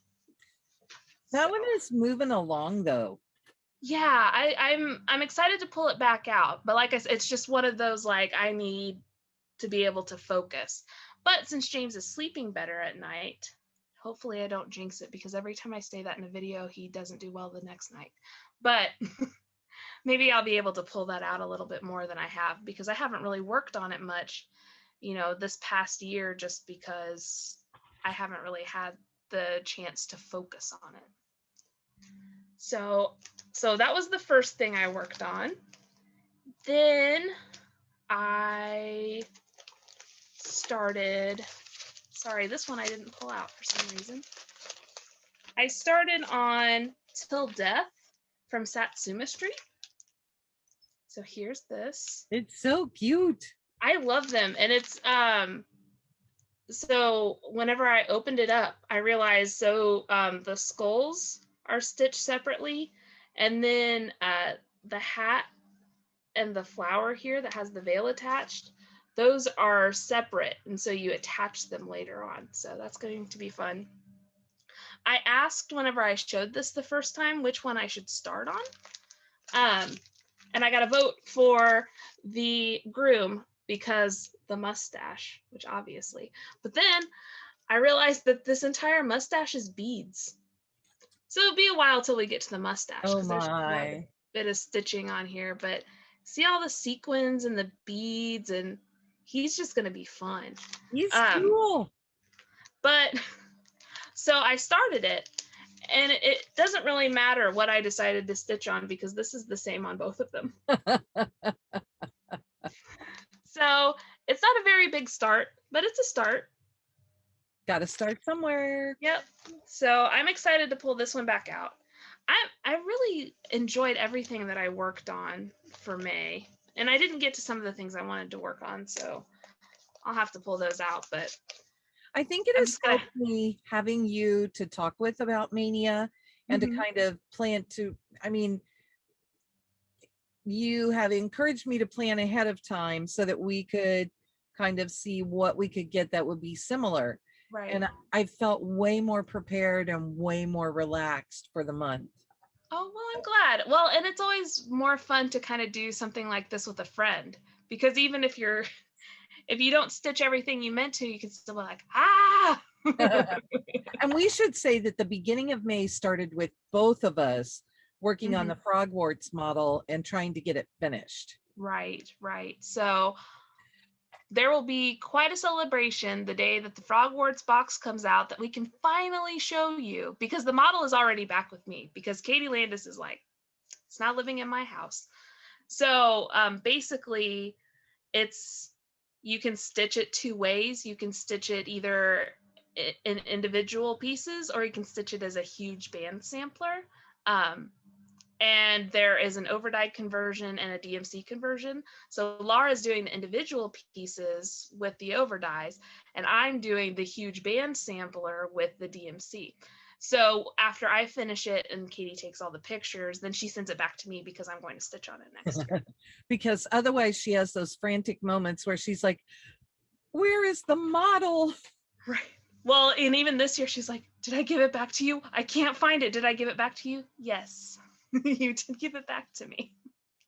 That one is moving along though. Yeah, I'm excited to pull it back out, but like I said, it's just one of those, like, I need to be able to focus. But since James is sleeping better at night, hopefully I don't jinx it, because every time I say that in a video, he doesn't do well the next night. But maybe I'll be able to pull that out a little bit more than I have, because I haven't really worked on it much, this past year, just because I haven't really had the chance to focus on it. So that was the first thing I worked on. Then I started, sorry, this one I didn't pull out for some reason. I started on Til Death from Satsuma Street. So here's this. It's so cute. I love them. And it's, so whenever I opened it up, I realized, the skulls are stitched separately, and then the hat and the flower here that has the veil attached, those are separate, and so you attach them later on. So that's going to be fun. I asked whenever I showed this the first time which one I should start on, and I got a vote for the groom because the mustache, which obviously, but then I realized that this entire mustache is beads. So it'll be a while till we get to the mustache, because there's a bit of stitching on here, but see all the sequins and the beads, and he's just going to be fun. He's cool. But so I started it, and it doesn't really matter what I decided to stitch on, because this is the same on both of them. So it's not a very big start, but it's a start. Got to start somewhere. Yep. So I'm excited to pull this one back out. I really enjoyed everything that I worked on for May, and I didn't get to some of the things I wanted to work on, so I'll have to pull those out. But I think it has helped me having you to talk with about Mania, and to kind of plan to, I mean, you have encouraged me to plan ahead of time so that we could kind of see what we could get that would be similar. Right. And I felt way more prepared and way more relaxed for the month. Oh, well, I'm glad. Well, and it's always more fun to kind of do something like this with a friend, because even if you don't stitch everything you meant to, you can still be like, ah. And we should say that the beginning of May started with both of us working on the Frogwarts model and trying to get it finished. Right. So there will be quite a celebration the day that the Frogwarts box comes out, that we can finally show you, because the model is already back with me, because Katie Landis is like, it's not living in my house. So basically you can stitch it two ways. You can stitch it either in individual pieces, or you can stitch it as a huge band sampler. And there is an overdyed conversion and a DMC conversion. So Laura's doing the individual pieces with the overdyes, and I'm doing the huge band sampler with the DMC. So after I finish it and Katie takes all the pictures, then she sends it back to me, because I'm going to stitch on it next year. Because otherwise she has those frantic moments where she's like, where is the model? Right. Well, and even this year she's like, did I give it back to you? I can't find it. Did I give it back to you? Yes. You did give it back to me.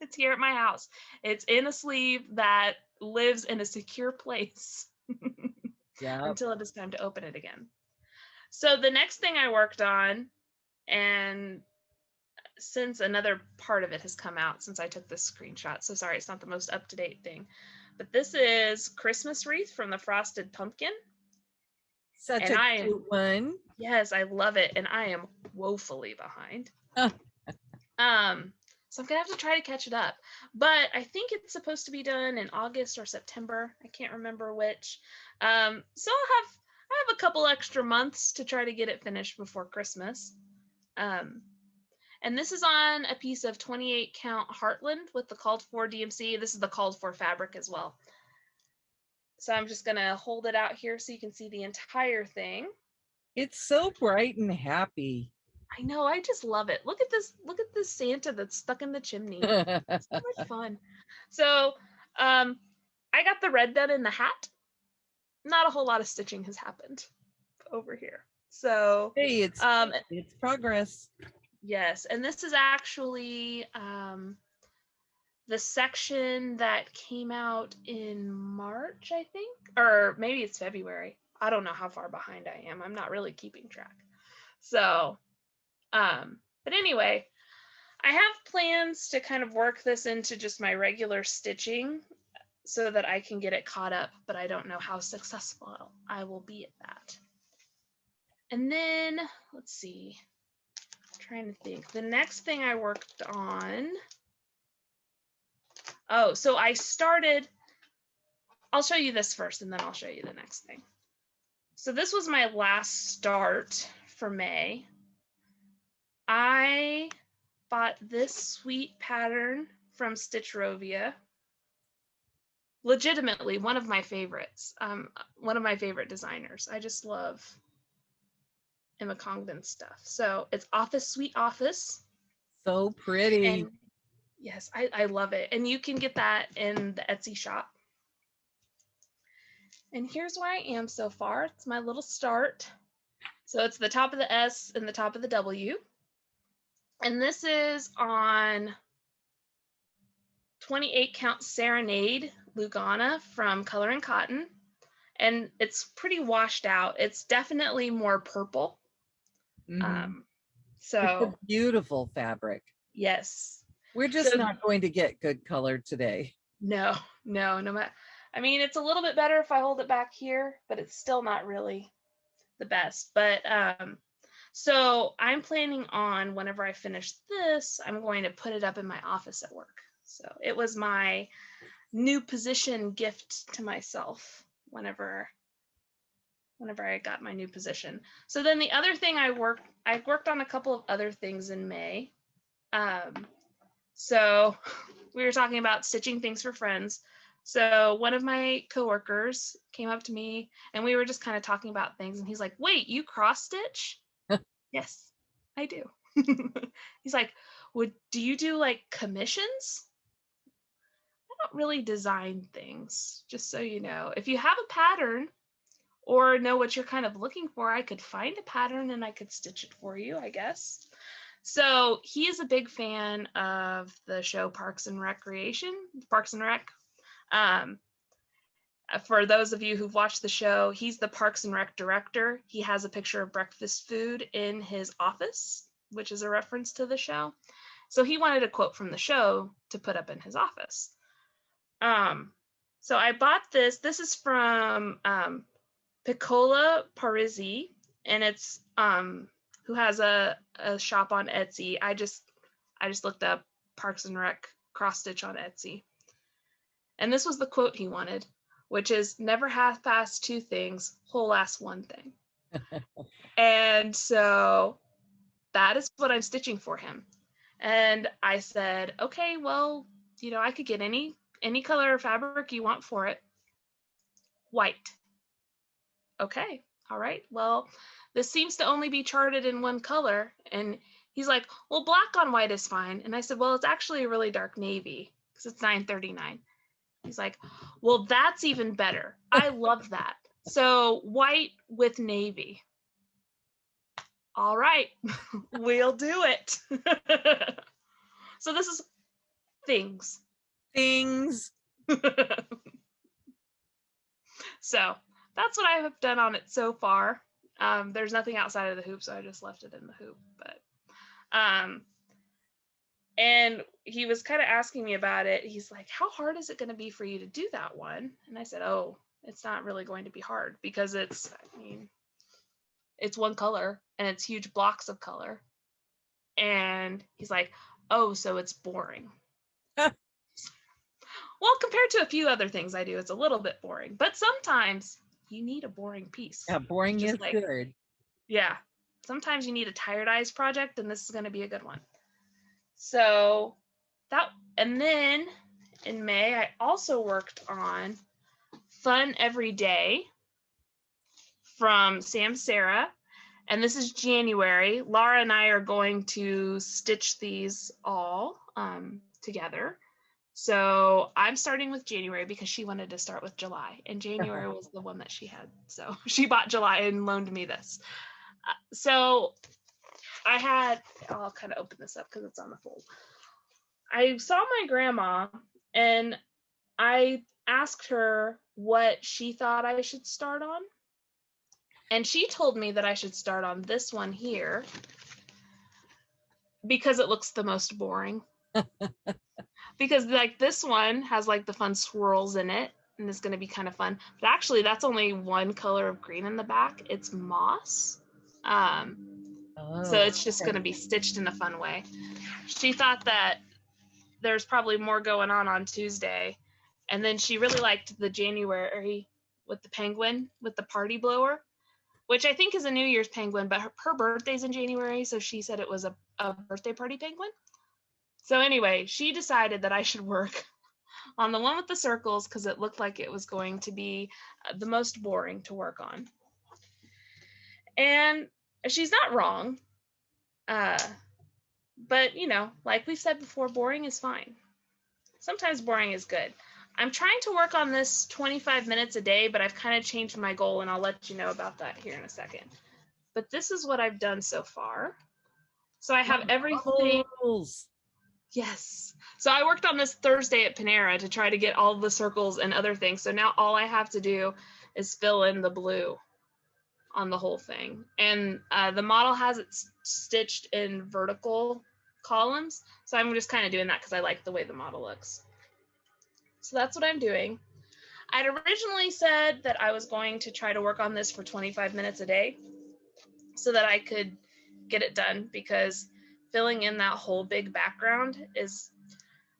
It's here at my house. It's in a sleeve that lives in a secure place. Yeah. Until it is time to open it again. So the next thing I worked on, and since another part of it has come out since I took this screenshot, so sorry, it's not the most up-to-date thing, but this is Christmas Wreath from the Frosted Pumpkin. Such a cute one. Yes, I love it, and I am woefully behind. So I'm gonna have to try to catch it up, but I think it's supposed to be done in August or September. I can't remember which. So I have a couple extra months to try to get it finished before Christmas. And this is on a piece of 28 count Heartland with the called for DMC. This is the called for fabric as well. So I'm just gonna hold it out here so you can see the entire thing. It's so bright and happy. I know, I just love it. Look at this Santa that's stuck in the chimney. It's so much fun. So I got the red done in the hat. Not a whole lot of stitching has happened over here. So hey, it's progress. Yes, and this is actually the section that came out in March, I think, or maybe it's February. I don't know how far behind I am. I'm not really keeping track. So, but anyway, I have plans to kind of work this into just my regular stitching so that I can get it caught up, but I don't know how successful I will be at that. And then, let's see, I'm trying to think. The next thing I worked on, oh, so I started, I'll show you this first and then I'll show you the next thing. So this was my last start for May. I bought this sweet pattern from Stitchrovia. Legitimately, one of my favorites. One of my favorite designers. I just love Emma Congdon stuff. So it's Office Sweet Office. So pretty. And yes, I love it. And you can get that in the Etsy shop. And here's where I am so far. It's my little start. So it's the top of the S and the top of the W. And this is on 28 count Serenade Lugana from Color and Cotton. And it's pretty washed out. It's definitely more purple. Mm-hmm. So it's a beautiful fabric. Yes. We're just not going to get good color today. No matter. I mean, it's a little bit better if I hold it back here, but it's still not really the best. But so I'm planning on, whenever I finish this, I'm going to put it up in my office at work. So it was my new position gift to myself whenever I got my new position. So then the other thing I worked on a couple of other things in May. So we were talking about stitching things for friends. So one of my coworkers came up to me and we were just kind of talking about things. And he's like, wait, you cross stitch? Yes, I do. He's like, do you do like commissions? I don't really design things, just so you know. If you have a pattern or know what you're kind of looking for, I could find a pattern and I could stitch it for you, I guess. So he is a big fan of the show Parks and Rec. For those of you who've watched the show, he's the Parks and Rec director. He has a picture of breakfast food in his office, which is a reference to the show. So he wanted a quote from the show to put up in his office. So I bought this. This is from Picolla Parigi, and it's who has a shop on Etsy. I just looked up Parks and Rec cross stitch on Etsy. And this was the quote he wanted, which is, never half-ass two things, whole-ass one thing. And so that is what I'm stitching for him. And I said, okay, well, you know, I could get any color of fabric you want for it. White. Okay, all right, well, this seems to only be charted in one color. And he's like, well, black on white is fine. And I said, well, it's actually a really dark navy because it's $9.39. He's like, well, that's even better. I love that. So white with navy. All right, we'll do it. So this is things. So that's what I have done on it so far. There's nothing outside of the hoop, so I just left it in the hoop. But and he was kind of asking me about it. He's like, how hard is it going to be for you to do that one? And I said, oh, it's not really going to be hard because it's one color and it's huge blocks of color. And he's like, oh, so it's boring. Well, compared to a few other things I do, it's a little bit boring. But sometimes you need a boring piece. Yeah, boring Just is like, good. yeah. Sometimes you need a tired eyes project, and this is going to be a good one. So that, and then in May, I also worked on Fun Every Day from SamSarah. And this is January. Laura and I are going to stitch these all together. So I'm starting with January because she wanted to start with July, and January was the one that she had. So she bought July and loaned me this. So I'll kind of open this up because it's on the fold. I saw my grandma and I asked her what she thought I should start on. And she told me that I should start on this one here because it looks the most boring. Because like this one has like the fun swirls in it and it's going to be kind of fun. But actually that's only one color of green in the back. It's moss. So it's just going to be stitched in a fun way. She thought that there's probably more going on Tuesday. And then she really liked the January with the penguin with the party blower, which I think is a New Year's penguin, but her birthday's in January. So she said it was a birthday party penguin. So anyway, she decided that I should work on the one with the circles because it looked like it was going to be the most boring to work on. And she's not wrong. But, you know, like we said before, boring is fine. Sometimes boring is good. I'm trying to work on this 25 minutes a day, but I've kind of changed my goal, and I'll let you know about that here in a second. But this is what I've done so far. So I have everything. Yes. So I worked on this Thursday at Panera to try to get all the circles and other things. So now all I have to do is fill in the blue on the whole thing. And the model has it stitched in vertical columns. So I'm just kind of doing that because I like the way the model looks. So that's what I'm doing. I'd originally said that I was going to try to work on this for 25 minutes a day so that I could get it done, because filling in that whole big background is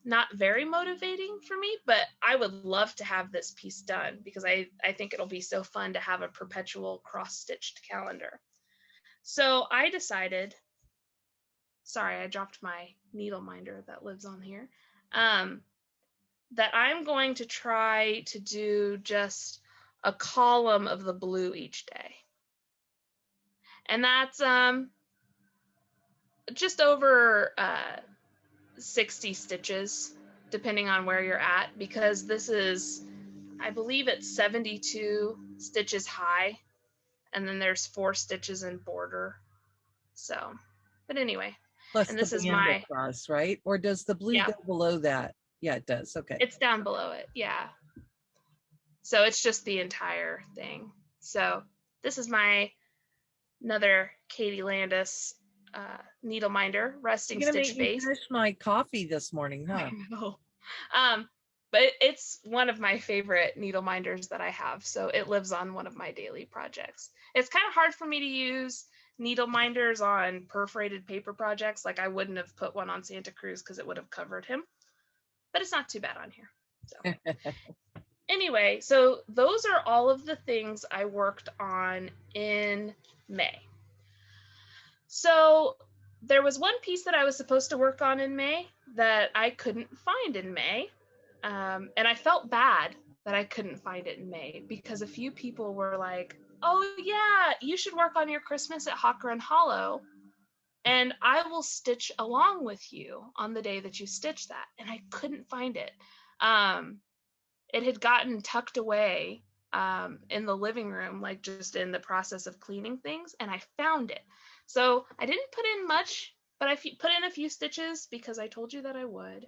not very motivating for me, but I would love to have this piece done because I think it'll be so fun to have a perpetual cross-stitched calendar. So I decided, sorry, I dropped my needle minder that lives on here, that I'm going to try to do just a column of the blue each day. And that's just over 60 stitches, depending on where you're at, because this is, I believe it's 72 stitches high, and then there's 4 stitches in border. So, but anyway. Plus and this the is band my across, right? Or does the blue go below that? Yeah, it does. Okay. It's down below it. Yeah. So it's just the entire thing. So this is my another Katie Landis needle minder resting stitch base. Finish my coffee this morning, huh? I know. But it's one of my favorite needle minders that I have. So it lives on one of my daily projects. It's kind of hard for me to use needle minders on perforated paper projects. Like I wouldn't have put one on Santa Cruz because it would have covered him. But it's not too bad on here. So anyway, so those are all of the things I worked on in May. So there was one piece that I was supposed to work on in May that I couldn't find in May. And I felt bad that I couldn't find it in May because a few people were like, oh yeah, you should work on your Christmas at Hawker and Hollow, and I will stitch along with you on the day that you stitch that. And I couldn't find it. It had gotten tucked away in the living room, like just in the process of cleaning things, and I found it. So I didn't put in much, but I put in a few stitches because I told you that I would.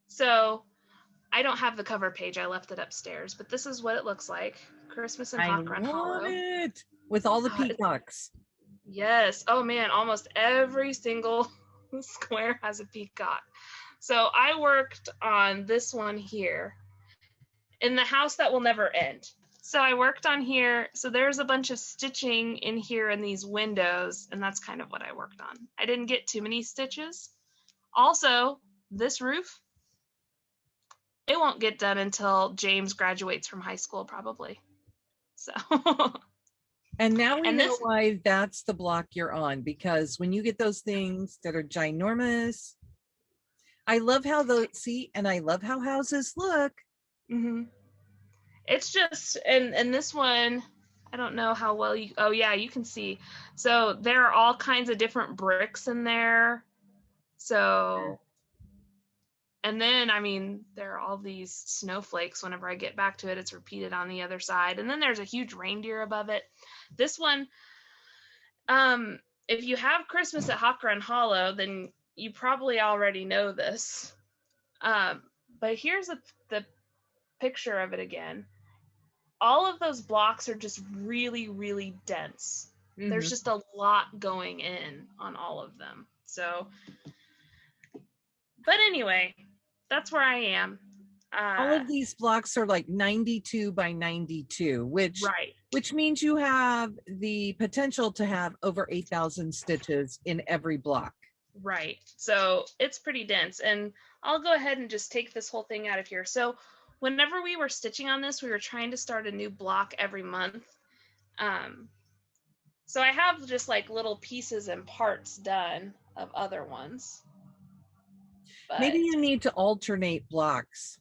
So I don't have the cover page. I left it upstairs, but this is what it looks like. Christmas in Hawker and Hollow. I love it. With all the peacocks. Yes. Oh man, almost every single square has a peacock. So I worked on this one here in the house that will never end. So I worked on here. So there's a bunch of stitching in here in these windows, and that's kind of what I worked on. I didn't get too many stitches. Also, this roof, it won't get done until James graduates from high school, probably. So, And now we and know this, why that's the block you're on, because when you get those things that are ginormous, I love how and I love how houses look. mhm. It's just, and this one, I don't know how well you, oh yeah, you can see. So there are all kinds of different bricks in there. So, and then, I mean, there are all these snowflakes. Whenever I get back to it, it's repeated on the other side. And then there's a huge reindeer above it. This one, if you have Christmas at Hawk Run Hollow, then you probably already know this. But here's the picture of it again. All of those blocks are just really, really dense. Mm-hmm. There's just a lot going in on all of them. So, but anyway, that's where I am. All of these blocks are like 92 by 92, which means you have the potential to have over 8,000 stitches in every block. Right. So it's pretty dense. And I'll go ahead and just take this whole thing out of here. So whenever we were stitching on this, we were trying to start a new block every month. So I have just like little pieces and parts done of other ones. But maybe you need to alternate blocks.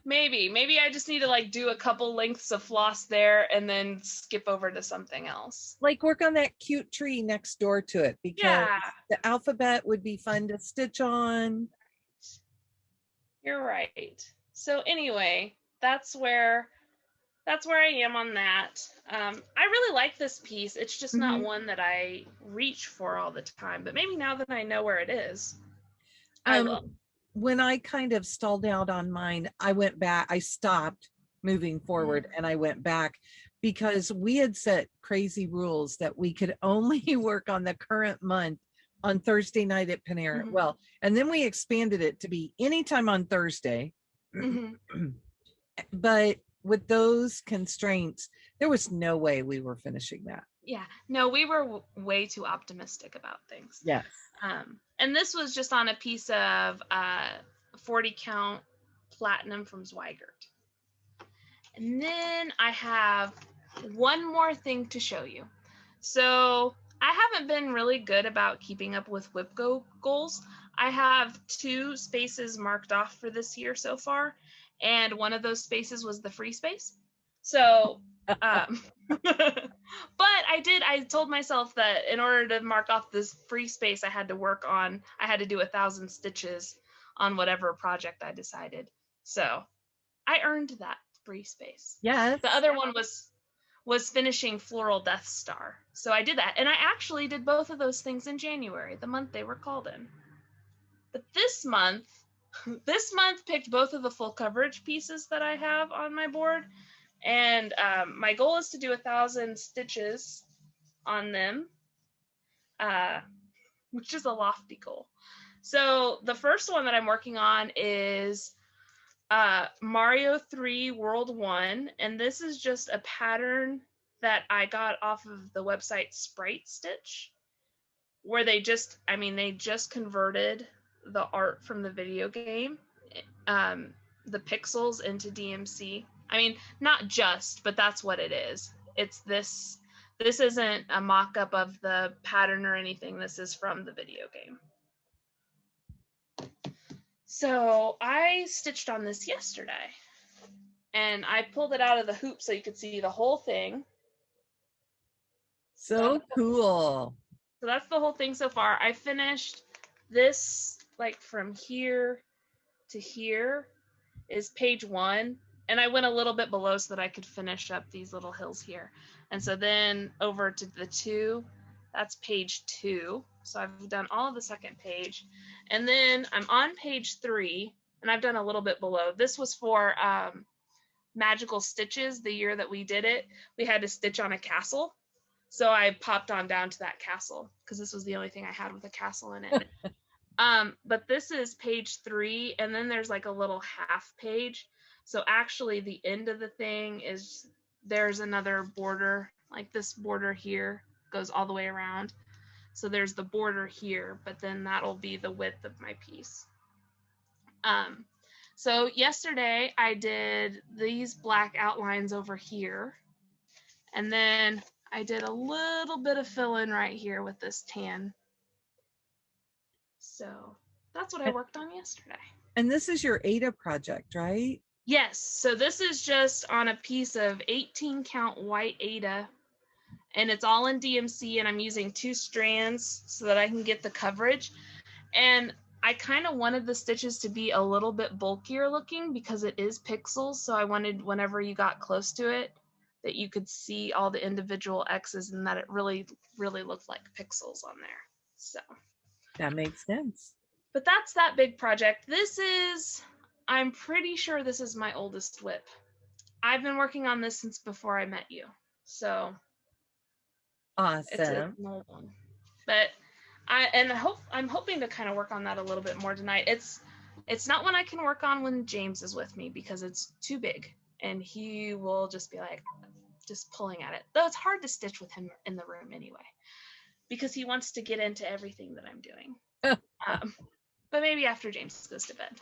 Maybe I just need to like do a couple lengths of floss there and then skip over to something else. Like work on that cute tree next door to it, because the alphabet would be fun to stitch on. You're right. So anyway, that's where I am on that. I really like this piece. It's just not one that I reach for all the time, but maybe now that I know where it is, I will. When I kind of stalled out on mine, I went back, I stopped moving forward and I went back because we had set crazy rules that we could only work on the current month on Thursday night at Panera. Well, and then we expanded it to be anytime on Thursday. But with those constraints, there was no way we were finishing that. Yeah, no, we were way too optimistic about things. Yes. And this was just on a piece of 40 count platinum from Zweigart. And then I have one more thing to show you. So I haven't been really good about keeping up with whip goals. I have 2 spaces marked off for this year so far, and one of those spaces was the free space. So, but I told myself that in order to mark off this free space, I had to do 1,000 stitches on whatever project I decided. So I earned that free space. Yes. The other one was finishing Floral Death Star. So I did that. And I actually did both of those things in January, the month they were called in. But this month picked both of the full coverage pieces that I have on my board. And my goal is to do 1,000 stitches on them, which is a lofty goal. So the first one that I'm working on is Mario 3 World 1, and this is just a pattern that I got off of the website SpriteStitch, where they just converted the art from the video game, the pixels into DMC. I mean, not just, but that's what it is. It's this isn't a mock-up of the pattern or anything. This is from the video game. So I stitched on this yesterday, and I pulled it out of the hoop so you could see the whole thing. So cool. So that's the whole thing so far. I finished this, like from here to here is page 1, and I went a little bit below so that I could finish up these little hills here. And so then over to the 2, that's page 2. So I've done all of the second page. And then I'm on page 3, and I've done a little bit below. This was for Magical Stitches. The year that we did it, we had to stitch on a castle. So I popped on down to that castle because this was the only thing I had with a castle in it. But this is page 3, and then there's like a little half page. So actually the end of the thing is there's another border, like this border here goes all the way around. So there's the border here, but then that'll be the width of my piece. So yesterday I did these black outlines over here, And then I did a little bit of fill-in right here with this tan. So that's what I worked on yesterday. And this is your Ada project, right? Yes. So this is just on a piece of 18 count white Ada, and it's all in DMC, and I'm using 2 strands so that I can get the coverage. And I kind of wanted the stitches to be a little bit bulkier looking because it is pixels. So I wanted whenever you got close to it that you could see all the individual X's and that it really, really looked like pixels on there. So that makes sense. But that's that big project. This is, I'm pretty sure this is my oldest WIP. I've been working on this since before I met you. So awesome. It's an old one. But I'm hoping to kind of work on that a little bit more tonight. It's not one I can work on when James is with me because it's too big and he will just be like just pulling at it. Though it's hard to stitch with him in the room anyway because he wants to get into everything that I'm doing. But maybe after James goes to bed.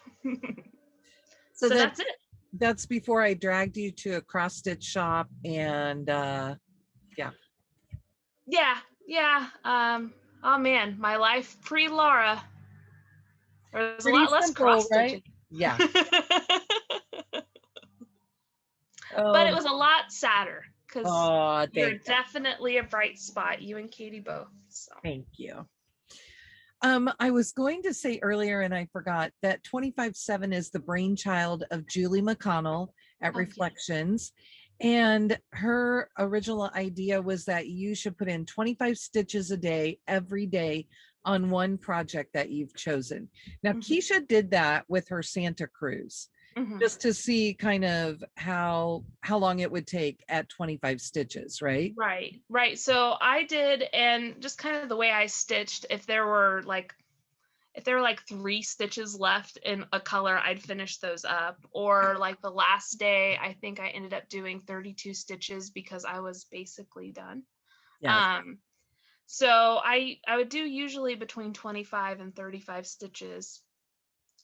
So that's it. That's before I dragged you to a cross stitch shop and yeah. Oh man, my life pre-Laura. There's a lot less cross stitching. Right? Yeah. But it was a lot sadder because you're you. definitely a bright spot, you and Katie both. So. Thank you. I was going to say earlier, and I forgot, that 25/7 is the brainchild of Julie McConnell at Reflections. And her original idea was that you should put in 25 stitches a day, every day, on one project that you've chosen. Now, Keisha did that with her Santa cruise, just to see kind of how long it would take at 25 stitches, right? Right. So I did, and just kind of the way I stitched, if there were like 3 stitches left in a color, I'd finish those up. Or like the last day, I think I ended up doing 32 stitches because I was basically done. Yeah. So I would do usually between 25 and 35 stitches.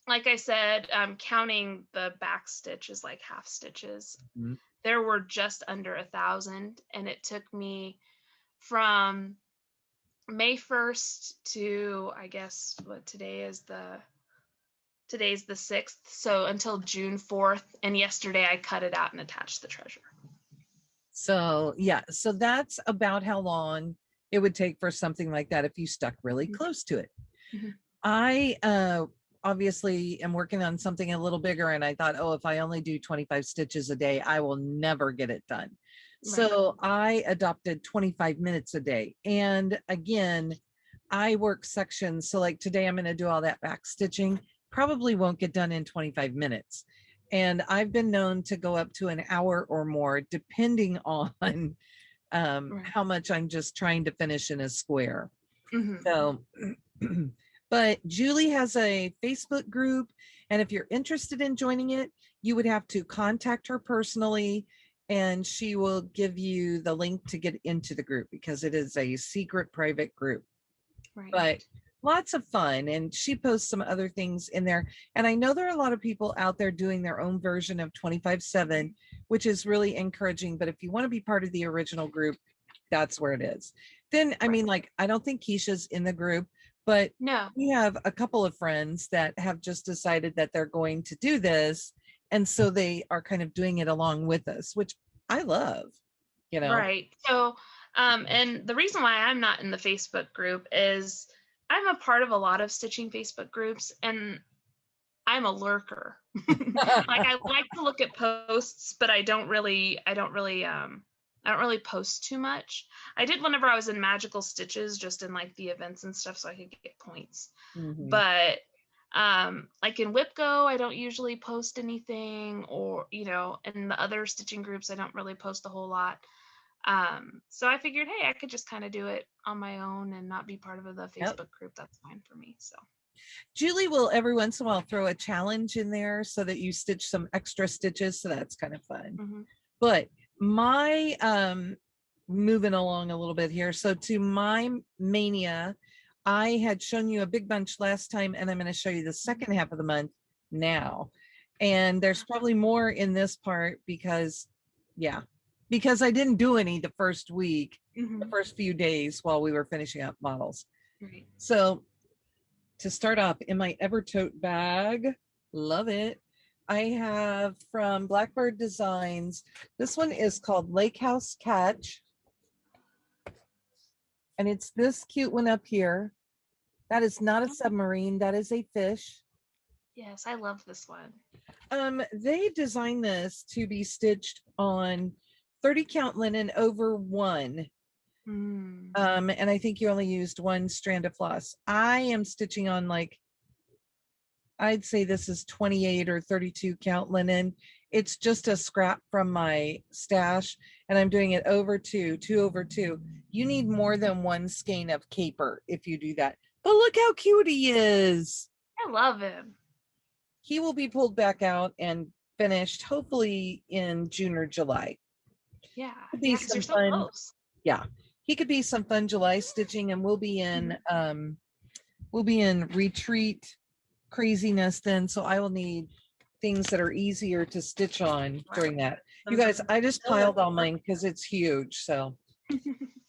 Like I said, counting the back stitch is like half stitches. There were just under 1,000, and it took me from May 1st to, I guess, today's the 6th, so until June 4th, and yesterday I cut it out and attached the treasure. So so that's about how long it would take for something like that if you stuck really close to it. I obviously am working on something a little bigger, and I thought, if I only do 25 stitches a day, I will never get it done. So I adopted 25 minutes a day. And again, I work sections. So like today, I'm going to do all that back stitching. Probably won't get done in 25 minutes. And I've been known to go up to an hour or more, depending on how much I'm just trying to finish in a square. So, but Julie has a Facebook group. And if you're interested in joining it, you would have to contact her personally, and she will give you the link to get into the group because it is a secret private group. But lots of fun, and she posts some other things in there. And I know there are a lot of people out there doing their own version of 25/7, which is really encouraging. But if you want to be part of the original group, that's where it is. Then, I mean, like, I don't think Keisha's in the group, but we have a couple of friends that have just decided that they're going to do this. And so they are kind of doing it along with us, which I love, Right. So, and the reason why I'm not in the Facebook group is I'm a part of a lot of stitching Facebook groups, and I'm a lurker. Like, I like to look at posts, but I don't really post too much. I did whenever I was in Magical Stitches, just in like the events and stuff, so I could get points. But like in WIPGO, I don't usually post anything, or in the other stitching groups, I don't really post a whole lot. So I figured, hey, I could just kind of do it on my own and not be part of the Facebook group. That's fine for me. So Julie will every once in a while throw a challenge in there so that you stitch some extra stitches, so that's kind of fun. But my moving along a little bit here, so to my mania, I had shown you a big bunch last time, and I'm going to show you the second half of the month now. And there's probably more in this part because because I didn't do any the first week, the Mhm. first few days while we were finishing up models. Right. So to start off, in my ever tote bag, love it, I have from Blackberry Designs. This one is called Lake House Catch. And it's this cute one up here. That is not a submarine. That is a fish. Yes, I love this one. They designed this to be stitched on 30 count linen over one. Mm. And I think you only used one strand of floss. I am stitching on like, I'd say this is 28 or 32 count linen. It's just a scrap from my stash, and I'm doing it over two over two. You need more than one skein of caper if you do that. But look how cute he is. I love him. He will be pulled back out and finished hopefully in June or July. Yeah. Could be Yeah, 'cause some you're so fun. close. Yeah, he could be some fun July stitching, and we'll be in retreat craziness then, so I will need things that are easier to stitch on during that. You guys, I just piled all mine because it's huge. So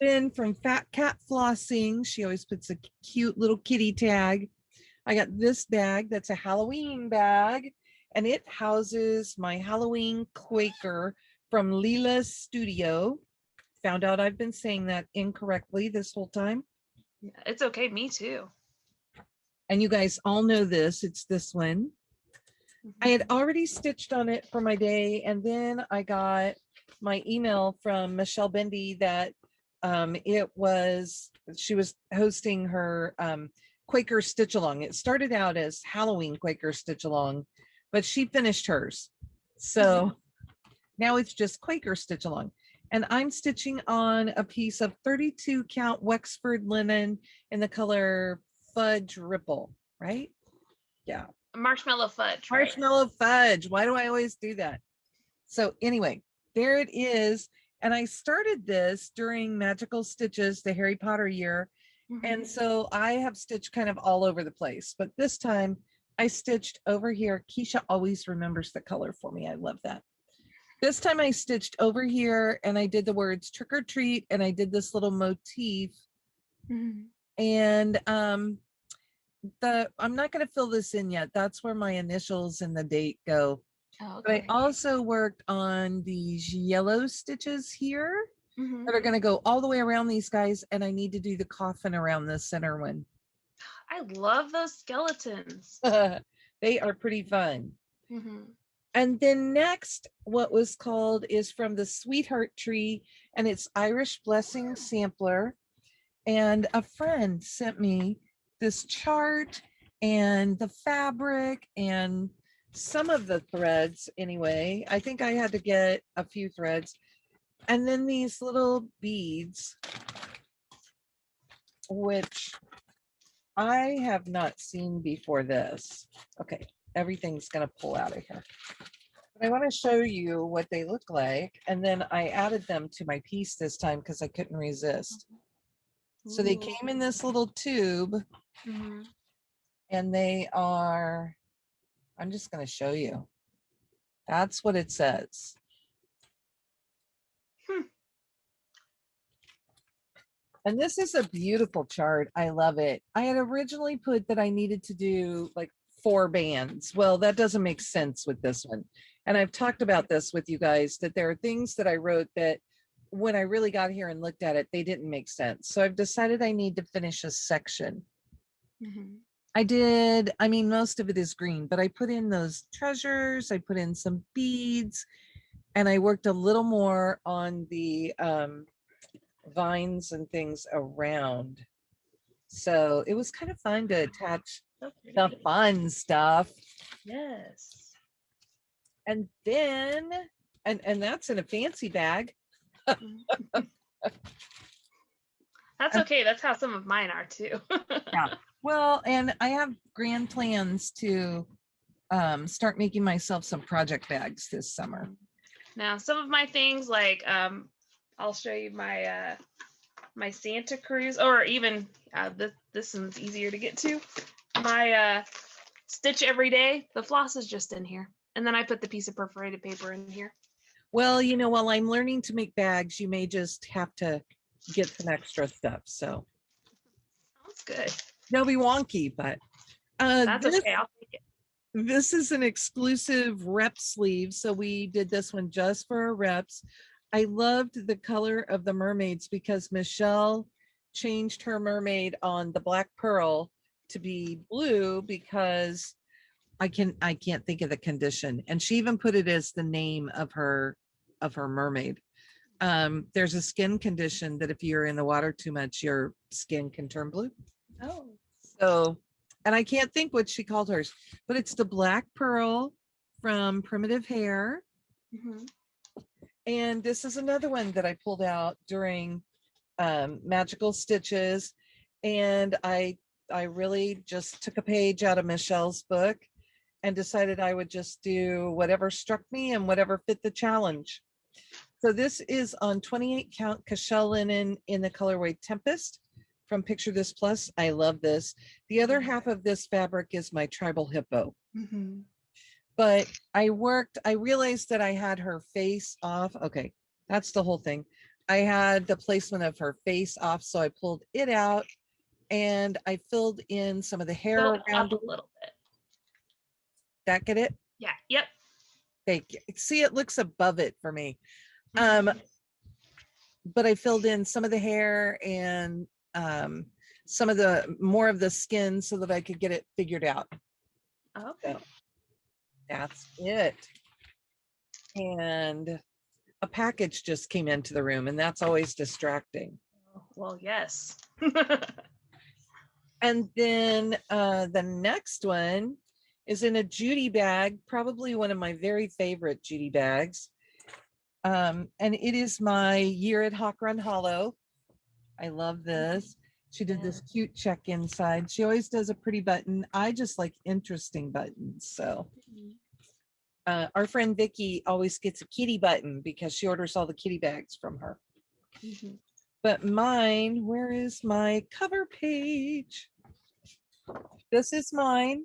then from Fat Cat Flossing, she always puts a cute little kitty tag. I got this bag that's a Halloween bag, and it houses my Halloween Quaker from Leela's Studio. Found out I've been saying that incorrectly this whole time. Yeah, it's okay, me too. And you guys all know this. It's this one. I had already stitched on it for my day, and then I got my email from Michelle Bendy that she was hosting her Quaker Stitch Along. It started out as Halloween Quaker Stitch Along, but she finished hers. So now it's just Quaker Stitch Along. And I'm stitching on a piece of 32 count Wexford linen in the color Fudge Ripple, right? Yeah. Marshmallow fudge. Right? Marshmallow fudge. Why do I always do that? So anyway, there it is. And I started this during Magical Stitches, the Harry Potter year. And so I have stitched kind of all over the place. But this time I stitched over here. Keisha always remembers the color for me. I love that. This time I stitched over here and I did the words trick or treat, and I did this little motif. And I'm not going to fill this in yet. That's where my initials and the date go. Oh, okay. But I also worked on these yellow stitches here that are going to go all the way around these guys, and I need to do the coffin around the center one. I love those skeletons. They are pretty fun. And then next, what was called is from the Sweetheart Tree, and it's Irish Blessing Sampler. And a friend sent me this chart and the fabric and some of the threads anyway. I think I had to get a few threads. And then these little beads, which I have not seen before this. Okay, everything's going to pull out of here. But I want to show you what they look like. And then I added them to my piece this time because I couldn't resist. So they came in this little tube, and they are, I'm just going to show you. That's what it says. And this is a beautiful chart. I love it. I had originally put that I needed to do like 4 bands. Well, that doesn't make sense with this one. And I've talked about this with you guys, that there are things that I wrote that when I really got here and looked at it, they didn't make sense. So I've decided I need to finish a section. I did, I mean, most of it is green, but I put in those treasures, I put in some beads, and I worked a little more on the vines and things around. So it was kind of fun to attach the fun stuff. Yes. And then, and that's in a fancy bag. That's okay. That's how some of mine are too. Yeah. Well, and I have grand plans to start making myself some project bags this summer. Now, some of my things, like I'll show you my my Santa Cruz, or even this one's easier to get to. My Stitch Every Day. The floss is just in here, and then I put the piece of perforated paper in here. Well, while I'm learning to make bags, you may just have to get some extra stuff. So Sounds good. they'll be wonky, but That's okay. I'll take it. this is an exclusive rep sleeve. So we did this one just for our reps. I loved the color of the mermaids because Michelle changed her mermaid on the black pearl to be blue because I can't think of the condition. And she even put it as the name of her mermaid. There's a skin condition that if you're in the water too much, your skin can turn blue. Oh. So, and I can't think what she called hers, but it's the black pearl from Primitive Hair. Mm-hmm. And this is another one that I pulled out during Magical Stitches. And I really just took a page out of Michelle's book and decided I would just do whatever struck me and whatever fit the challenge. So this is on 28 count Cashel linen in the colorway Tempest from Picture This Plus. I love this. The other half of this fabric is my tribal hippo. Mm-hmm. But I realized that I had her face off. Okay, that's the whole thing. I had the placement of her face off, so I pulled it out and I filled in some of the hair around a little bit. That get it? Yeah. Yep. Thank you. See, it looks above it for me. But I filled in some of the hair and some of the more of the skin so that I could get it figured out. Okay. So that's it. And a package just came into the room, and that's always distracting. Well, yes. And then the next one is in a Judy bag, probably one of my very favorite Judy bags. And it is my Year at Hawk Run Hollow. I love this. She did this cute check inside. She always does a pretty button. I just like interesting buttons. So our friend Vicky always gets a kitty button because she orders all the kitty bags from her. Mm-hmm. But mine, where is my cover page? This is mine.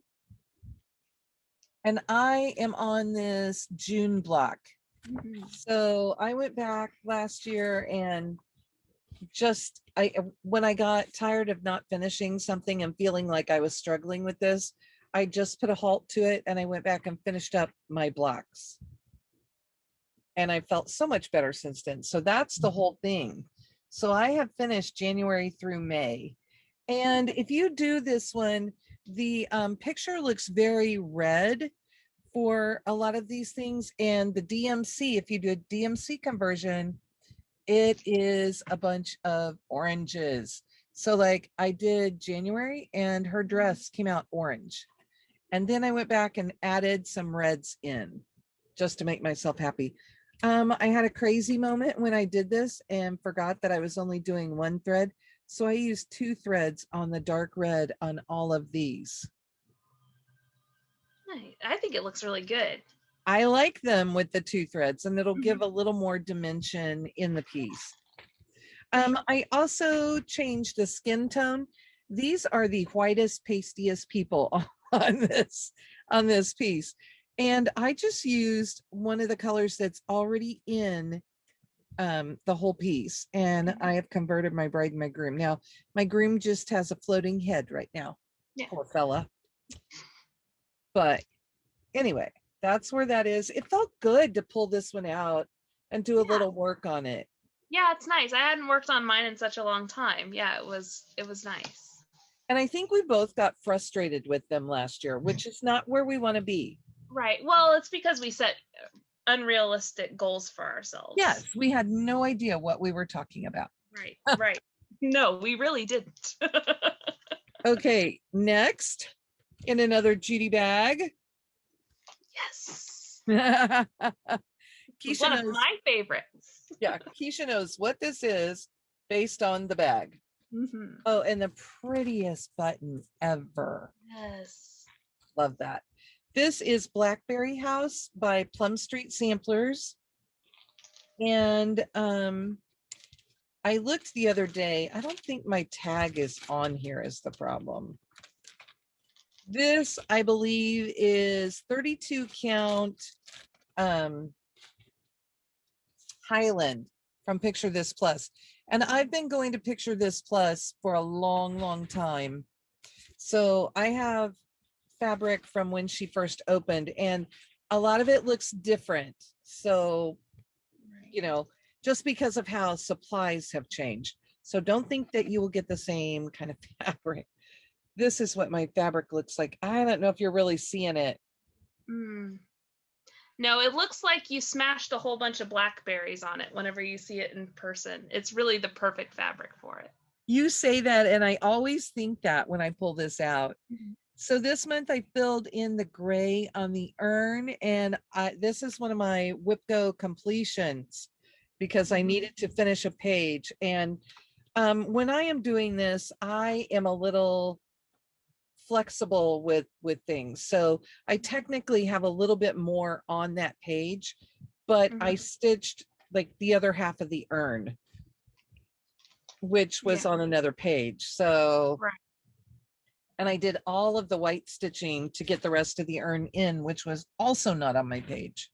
And I am on this June block. Mm-hmm. So I went back last year and when I got tired of not finishing something and feeling like I was struggling with this, I just put a halt to it and I went back and finished up my blocks. And I felt so much better since then. So that's the whole thing. So I have finished January through May. And if you do this one, the picture looks very red for a lot of these things. And the DMC, if you do a DMC conversion, it is a bunch of oranges. So like I did January and her dress came out orange. And then I went back and added some reds in just to make myself happy. I had a crazy moment when I did this and forgot that I was only doing one thread. So I used 2 threads on the dark red on all of these. I think it looks really good. I like them with the 2 threads, and it'll give a little more dimension in the piece. I also changed the skin tone. These are the whitest, pastiest people on this piece. And I just used one of the colors that's already in the whole piece. And I have converted my bride and my groom. Now, my groom just has a floating head right now. Yeah. Poor fella. But anyway, that's where that is. It felt good to pull this one out and do a little work on it. Yeah, it's nice. I hadn't worked on mine in such a long time. Yeah, it was nice. And I think we both got frustrated with them last year, which is not where we want to be. Right. Well, it's because we set unrealistic goals for ourselves. Yes, we had no idea what we were talking about. Right. Right. No, we really didn't. Okay, next in another Judy bag. Yes. Keisha one of my favorites. Yeah, Keisha knows what this is based on the bag. Mm-hmm. Oh, and the prettiest button ever. Yes. Love that. This is Blackberry House by Plum Street Samplers. And I looked the other day. I don't think my tag is on here is the problem. This, I believe, is 32 count Highland from Picture This Plus. And I've been going to Picture This Plus for a long, long time. So I have fabric from when she first opened, and a lot of it looks different. So, you know, just because of how supplies have changed. So don't think that you will get the same kind of fabric. This is what my fabric looks like. I don't know if you're really seeing it. No, it looks like you smashed a whole bunch of blackberries on it whenever you see it in person. It's really the perfect fabric for it. You say that, and I always think that when I pull this out. So this month I filled in the gray on the urn, and this is one of my WIPGO completions because I needed to finish a page. And when I am doing this, I am a little flexible with things. So I technically have a little bit more on that page, but I stitched like the other half of the urn, which was on another page. So, and I did all of the white stitching to get the rest of the urn in, which was also not on my page.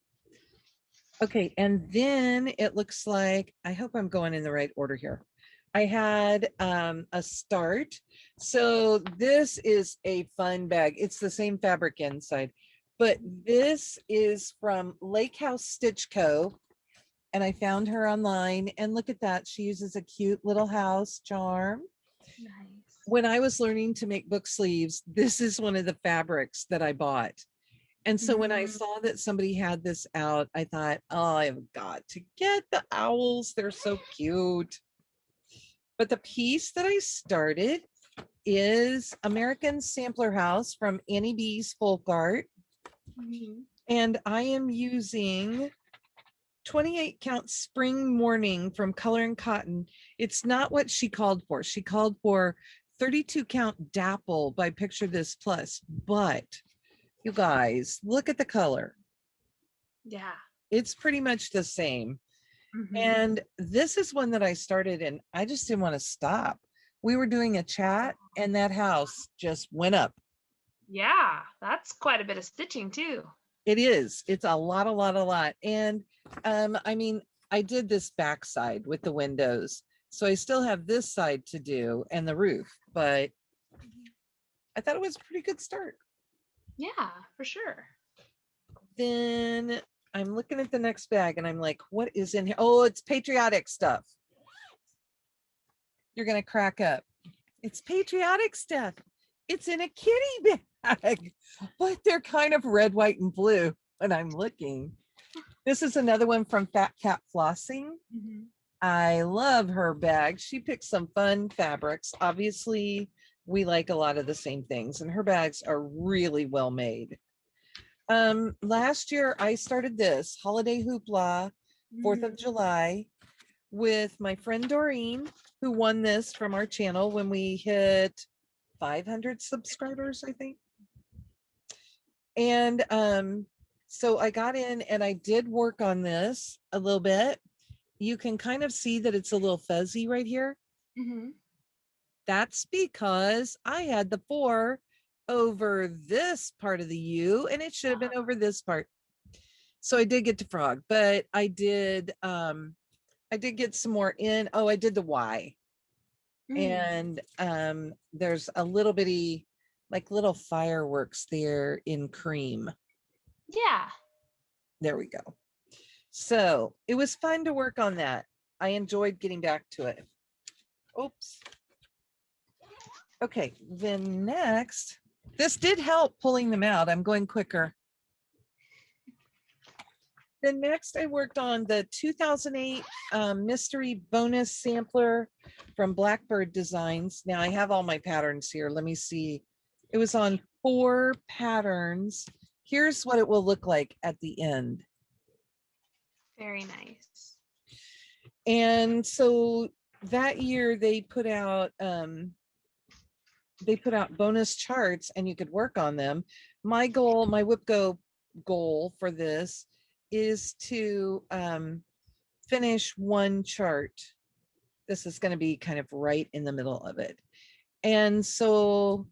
Okay, and then it looks like, I hope I'm going in the right order here. I had a start. So this is a fun bag. It's the same fabric inside, but this is from Lake House Stitch Co. And I found her online, and look at that. She uses a cute little house charm. Nice. When I was learning to make book sleeves, this is one of the fabrics that I bought. And so when I saw that somebody had this out, I thought, oh, I've got to get the owls. They're so cute. But the piece that I started is American Sampler House from Annie B's Folk Art. And I am using 28 count Spring Morning from Color and Cotton. It's not what she called for. She called for 32 count Dapple by Picture This Plus. But you guys, look at the color. Yeah. It's pretty much the same. And this is one that I started, and I just didn't want to stop. We were doing a chat, and that house just went up. Yeah, that's quite a bit of stitching too. It is. It's a lot. And I mean, I did this backside with the windows, so I still have this side to do and the roof, but I thought it was a pretty good start. Yeah, for sure. Then I'm looking at the next bag, and I'm like, what is in here? Oh, it's patriotic stuff. You're going to crack up. It's patriotic stuff. It's in a kitty bag, but they're kind of red, white, and blue when I'm looking. This is another one from Fat Cat Flossing. I love her bag. She picked some fun fabrics. Obviously, we like a lot of the same things, and her bags are really well made. Last year, I started this Holiday Hoopla, 4th of July, with my friend Doreen, who won this from our channel when we hit 500 subscribers, I think. And so I got in and I did work on this a little bit. You can kind of see that it's a little fuzzy right here. That's because I had the 4 over this part of the U, and it should have been over this part. So I did get to frog, but I did get some more in. Oh, I did the Y. And there's a little bitty, like little fireworks there in cream. Yeah. There we go. So it was fun to work on that. I enjoyed getting back to it. Oops. Okay, then next, this did help pulling them out. I'm going quicker. Then next I worked on the 2008 mystery bonus sampler from Blackbird Designs. Now I have all my patterns here. Let me see. It was on 4 patterns. Here's what it will look like at the end. Very nice. And so that year they put out bonus charts, and you could work on them. My goal, my WIPGO goal for this is to finish 1 chart. This is going to be kind of right in the middle of it. And so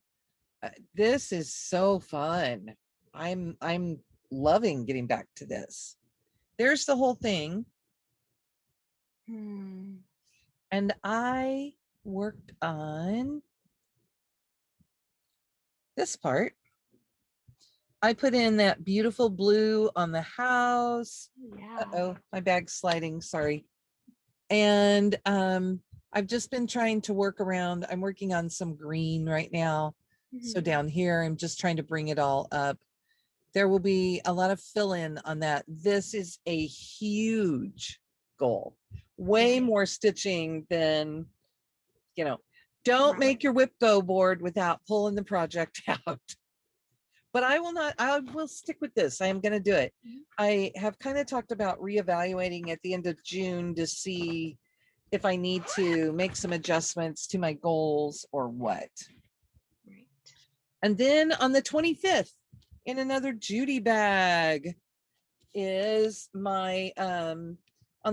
this is so fun. I'm loving getting back to this. There's the whole thing. And I worked on this part. I put in that beautiful blue on the house. Yeah. Uh-oh, my bag's sliding, sorry. And I've just been trying to work around. I'm working on some green right now. So down here, I'm just trying to bring it all up. There will be a lot of fill in on that. This is a huge goal, way more stitching than, you know, don't make your whip go board without pulling the project out. But I will not, I will stick with this. I am going to do it. I have kind of talked about reevaluating at the end of June to see if I need to make some adjustments to my goals or what. And then on the 25th, in another Judy bag, is my, on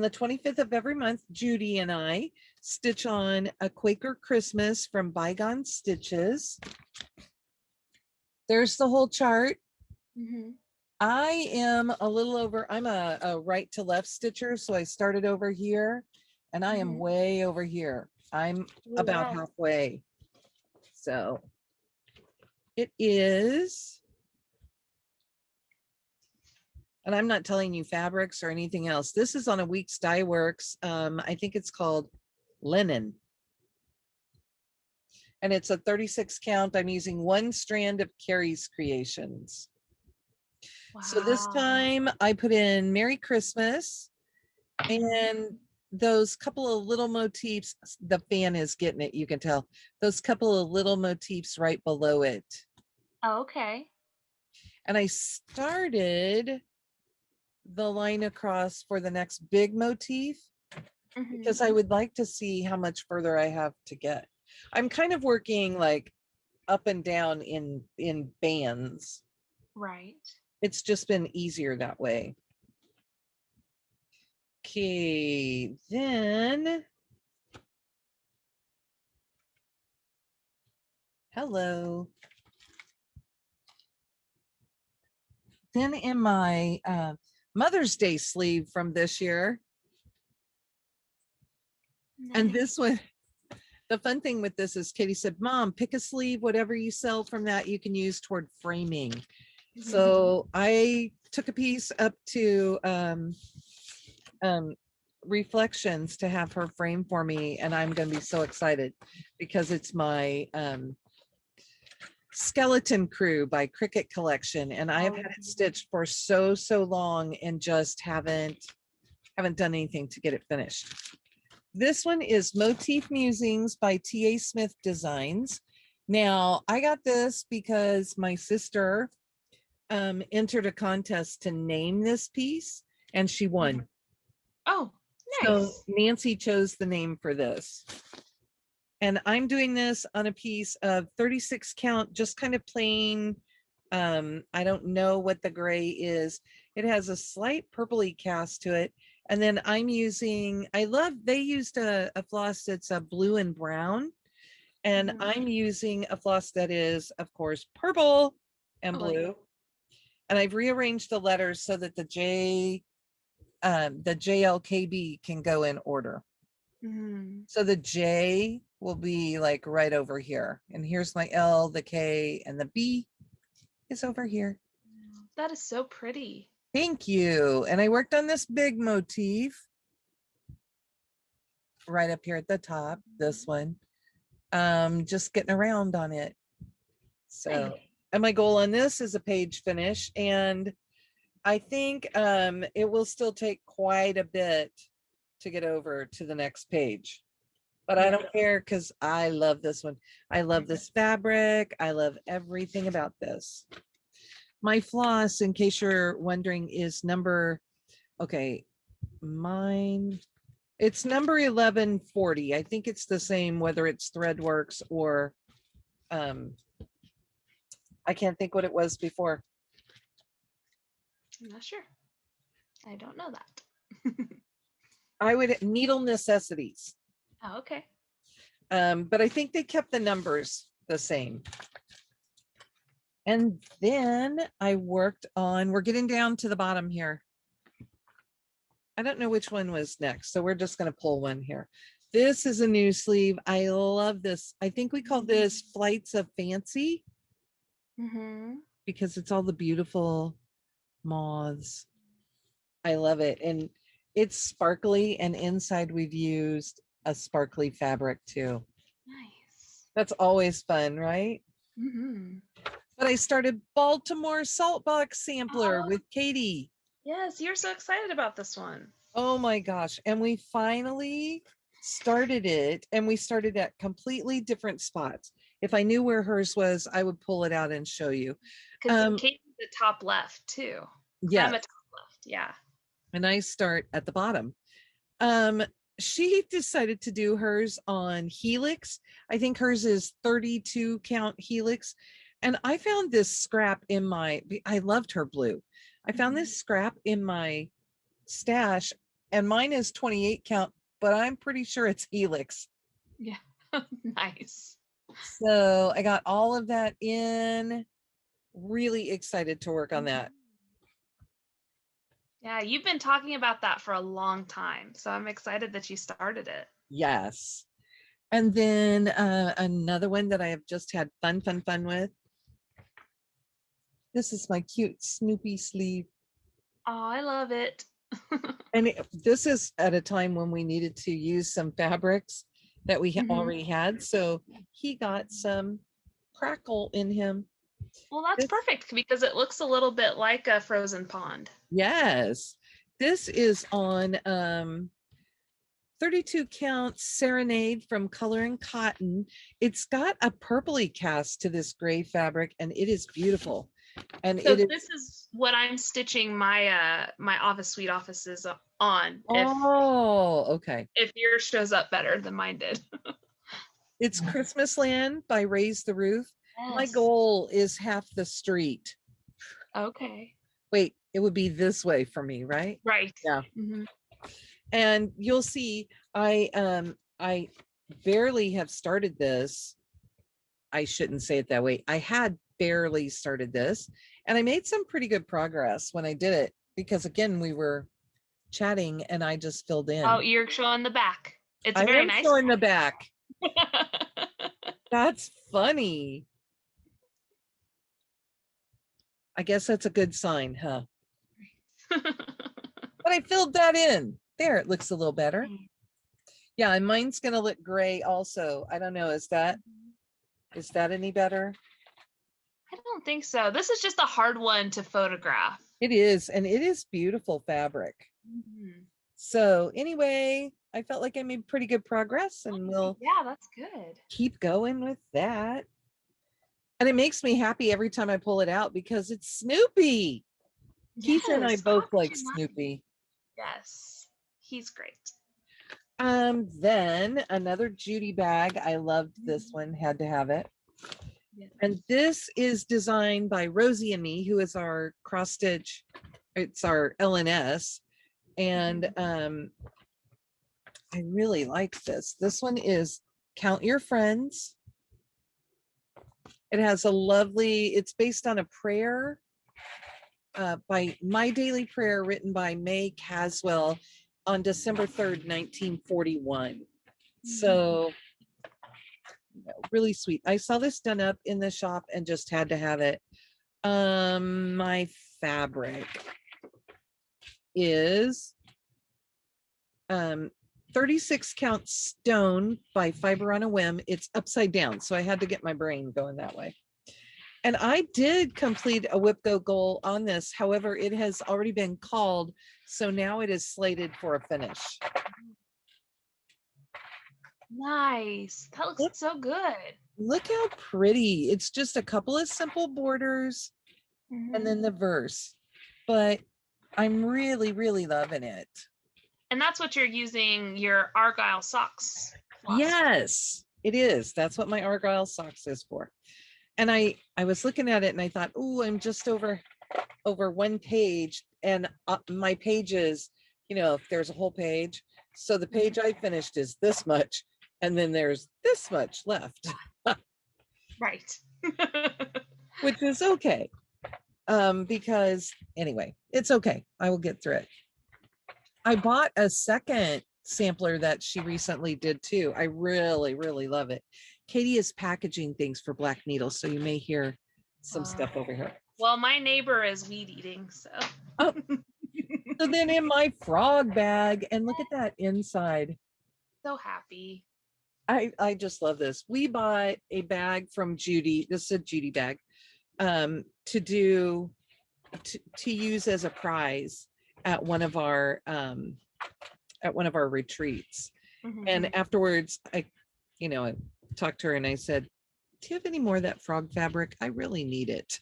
the 25th of every month, Judy and I stitch on a Quaker Christmas from Bygone Stitches. There's the whole chart. I am a little over, I'm a right to left stitcher, so I started over here, and I am way over here. I'm about halfway. So it is, and I'm not telling you fabrics or anything else. This is on a Weeks Dye Works. I think it's called Linen. And it's a 36 count. I'm using one strand of Carrie's Creations. So this time I put in Merry Christmas and those couple of little motifs. The fan is getting it, you can tell. Those couple of little motifs right below it. Oh, okay. And I started the line across for the next big motif because I would like to see how much further I have to get. I'm kind of working like up and down in bands. Right. It's just been easier that way. Okay, then. Hello. Then in my Mother's Day sleeve from this year. And this one, the fun thing with this is Katie said, Mom, pick a sleeve, whatever you sell from that you can use toward framing. So I took a piece up to Reflections to have her frame for me, and I'm going to be so excited because it's my Skeleton Crew by Cricut Collection, and I have had it stitched for so long and just haven't done anything to get it finished. This one is Motif Musings by T.A. Smith Designs. Now I got this because my sister entered a contest to name this piece and she won. Oh, nice. So Nancy chose the name for this. And I'm doing this on a piece of 36 count, just kind of plain. I don't know what the gray is. It has a slight purpley cast to it. And then I'm using, they used a floss that's a blue and brown. And I'm using a floss that is, of course, purple and blue. And I've rearranged the letters so that the JLKB can go in order. So the J will be like right over here. And here's my L, the K, and the B is over here. That is so pretty. Thank you. And I worked on this big motif right up here at the top, this one. Just getting around on it. So, and my goal on this is a page finish. And I think it will still take quite a bit to get over to the next page. But I don't care because I love this one. I love this fabric. I love everything about this. My floss, in case you're wondering, is number, okay, mine, it's number 1140. I think it's the same whether it's Threadworks or, I can't think what it was before. I'm not sure. I don't know that. I would Needle Necessities. Oh, okay. But I think they kept the numbers the same. And then I worked on, we're getting down to the bottom here. I don't know which one was next, so we're just going to pull one here. This is a new sleeve. I love this. I think we call this Flights of Fancy because it's all the beautiful moths. I love it. And it's sparkly, and inside we've used a sparkly fabric too. Nice. That's always fun, right? But I started Baltimore Saltbox Sampler with Katie. Yes, you're so excited about this one. Oh my gosh. And we finally started it, and we started at completely different spots. If I knew where hers was, I would pull it out and show you. Because Katie's the top left too. Yeah. I'm a top left. Yeah. And I start at the bottom. She decided to do hers on helix. I think hers is 32 count helix. And I found this scrap in I loved her blue. I found this scrap in my stash, and mine is 28 count, but I'm pretty sure it's helix. Yeah. Nice. So I got all of that in. Really excited to work on that. Yeah, you've been talking about that for a long time, so I'm excited that you started it. Yes. And then another one that I have just had fun with. This is my cute Snoopy sleeve. Oh, I love it. And this is at a time when we needed to use some fabrics that we already had. So he got some crackle in him. Well, that's perfect because it looks a little bit like a frozen pond. Yes. This is on 32 count Serenade from Color and Cotton. It's got a purpley cast to this gray fabric, and it is beautiful. And so this is what I'm stitching my my office suite offices on. Okay. If yours shows up better than mine did. It's Christmas Land by Raise the Roof. Yes. My goal is half the street. Okay. Wait, it would be this way for me, right? Right. Yeah. And you'll see, I barely have started this. I shouldn't say it that way. I had barely started this, and I made some pretty good progress when I did it, because again, we were chatting and I just filled in. Oh, you're showing the back. It's very nice. Showing the back. That's funny. I guess that's a good sign, huh? But I filled that in. There, it looks a little better. Yeah, and mine's gonna look gray also. I don't know, is that any better? I don't think so. This is just a hard one to photograph. It is, and it is beautiful fabric. So anyway, I felt like I made pretty good progress, and we'll that's good. Keep going with that. And it makes me happy every time I pull it out because it's Snoopy. Yes, Keisha and I both like Snoopy. Yes, he's great. Then another Judy bag. I loved this one, had to have it. Yes. And this is designed by Rosie and me, who is our cross stitch. It's our LNS. And I really like this. This one is Count Your Friends. It has a lovely, it's based on a prayer by My Daily Prayer, written by May Caswell on December 3rd, 1941. So really sweet. I saw this done up in the shop and just had to have it. My fabric is 36 count stone by Fiber on a Whim. It's upside down, so I had to get my brain going that way. And I did complete a whip go goal on this. However, it has already been called, so now it is slated for a finish. Nice. That looks so good. Look how pretty. It's just a couple of simple borders and then the verse. But I'm really, really loving it. And that's what you're using your Argyle socks. Yes, it is. That's what my Argyle socks is for. And I was looking at it and I thought, oh, I'm just over one page, and my pages, you know, if there's a whole page. So the page I finished is this much, and then there's this much left. Right. Which is okay. Because anyway, it's okay. I will get through it. I bought a second sampler that she recently did too. I really, really love it. Katie is packaging things for Black Needles, so you may hear some stuff over here. Well, my neighbor is weed eating, so. Oh. So then in my frog bag, and look at that inside. So happy. I just love this. We bought a bag from Judy. This is a Judy bag to use as a prize at one of our retreats. Mm-hmm. And afterwards, I talked to her and I said, do you have any more of that frog fabric? I really need it.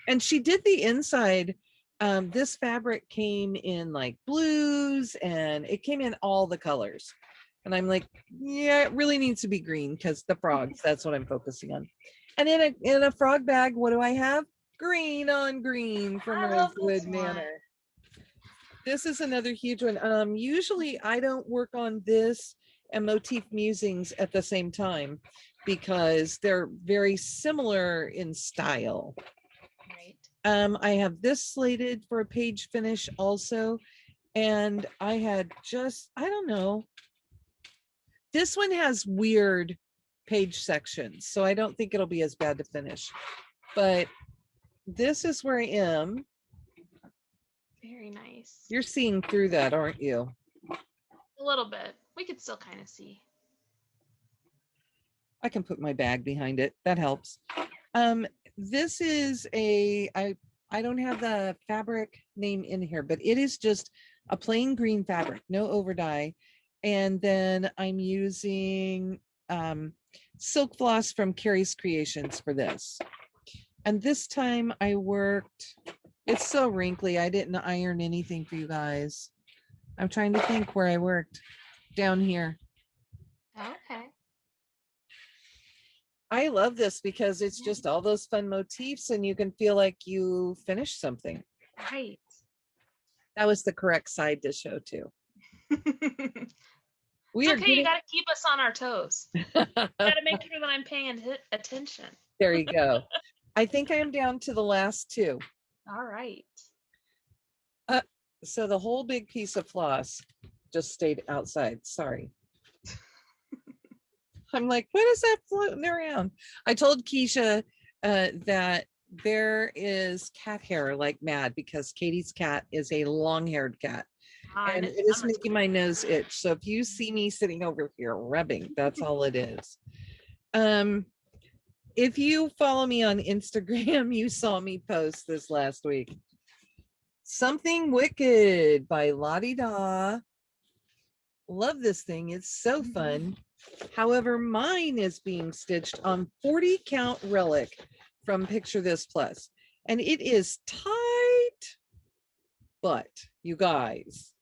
And she did the inside. This fabric came in like blues and it came in all the colors. And I'm like, yeah, it really needs to be green because the frogs, that's what I'm focusing on. And in a frog bag, what do I have? Green on green from Rosewood Manor. This is another huge one. Usually I don't work on this and Motif Musings at the same time because they're very similar in style. Right. I have this slated for a page finish also. And I had I don't know. This one has weird page sections, so I don't think it'll be as bad to finish. But this is where I am. Very nice. You're seeing through that, aren't you? A little bit. We could still kind of see. I can put my bag behind it. That helps. This is I don't have the fabric name in here, but it is just a plain green fabric, no over dye. And then I'm using silk floss from Carrie's Creations for this. And this time I worked, it's so wrinkly. I didn't iron anything for you guys. I'm trying to think where I worked. Down here. Okay. I love this because it's just all those fun motifs and you can feel like you finished something. Right. That was the correct side to show too. It's okay, you got to keep us on our toes. Got to make sure that I'm paying attention. There you go. I think I am down to the last two. All right. So the whole big piece of floss just stayed outside. Sorry. I'm like, what is that floating around? I told Keisha that there is cat hair like mad because Katie's cat is a long-haired cat. And it is making my nose itch. So if you see me sitting over here rubbing, that's all it is. If you follow me on Instagram, you saw me post this last week. Something Wicked by Lottie Da. Love this thing. It's so fun. However, mine is being stitched on 40 count relic from Picture This Plus. And it is tight. But you guys,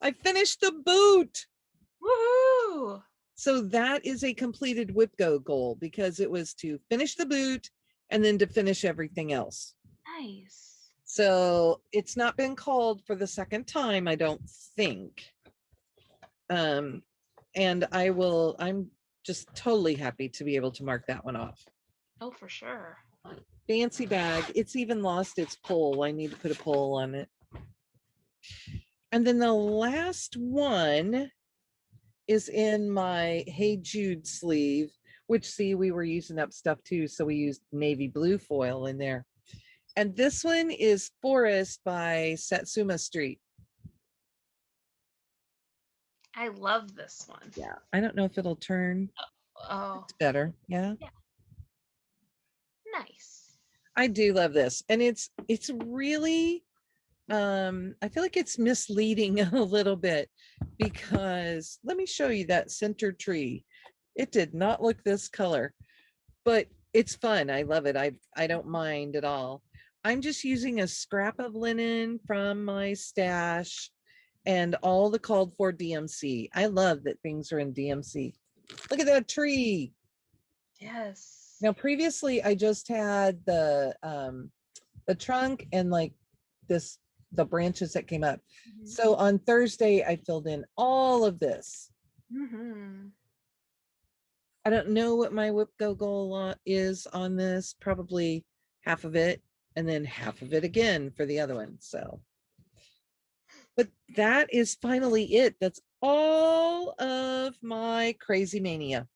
I finished the boot. Woohoo! So that is a completed whip go goal because it was to finish the boot and then to finish everything else. Nice. So it's not been called for the second time, I don't think. And I'm just totally happy to be able to mark that one off. Oh, for sure. Fancy bag. It's even lost its pole. I need to put a pole on it. And then the last one is in my Hey Jude sleeve, which see, we were using up stuff too. So we used navy blue foil in there. And this one is Forest by Satsuma Street. I love this one. Yeah. I don't know if it'll turn. Oh. It's better. Yeah. Nice. I do love this. And it's really, I feel like it's misleading a little bit because let me show you that center tree. It did not look this color, but it's fun. I love it. I don't mind at all. I'm just using a scrap of linen from my stash and all the called for DMC. I love that things are in DMC. Look at that tree. Yes. Now, previously I just had the trunk and like the branches that came up. Mm-hmm. So on Thursday, I filled in all of this. Mm-hmm. I don't know what my whip go goal is on this, probably half of it and then half of it again for the other one. So But that is finally it. That's all of my crazy mania.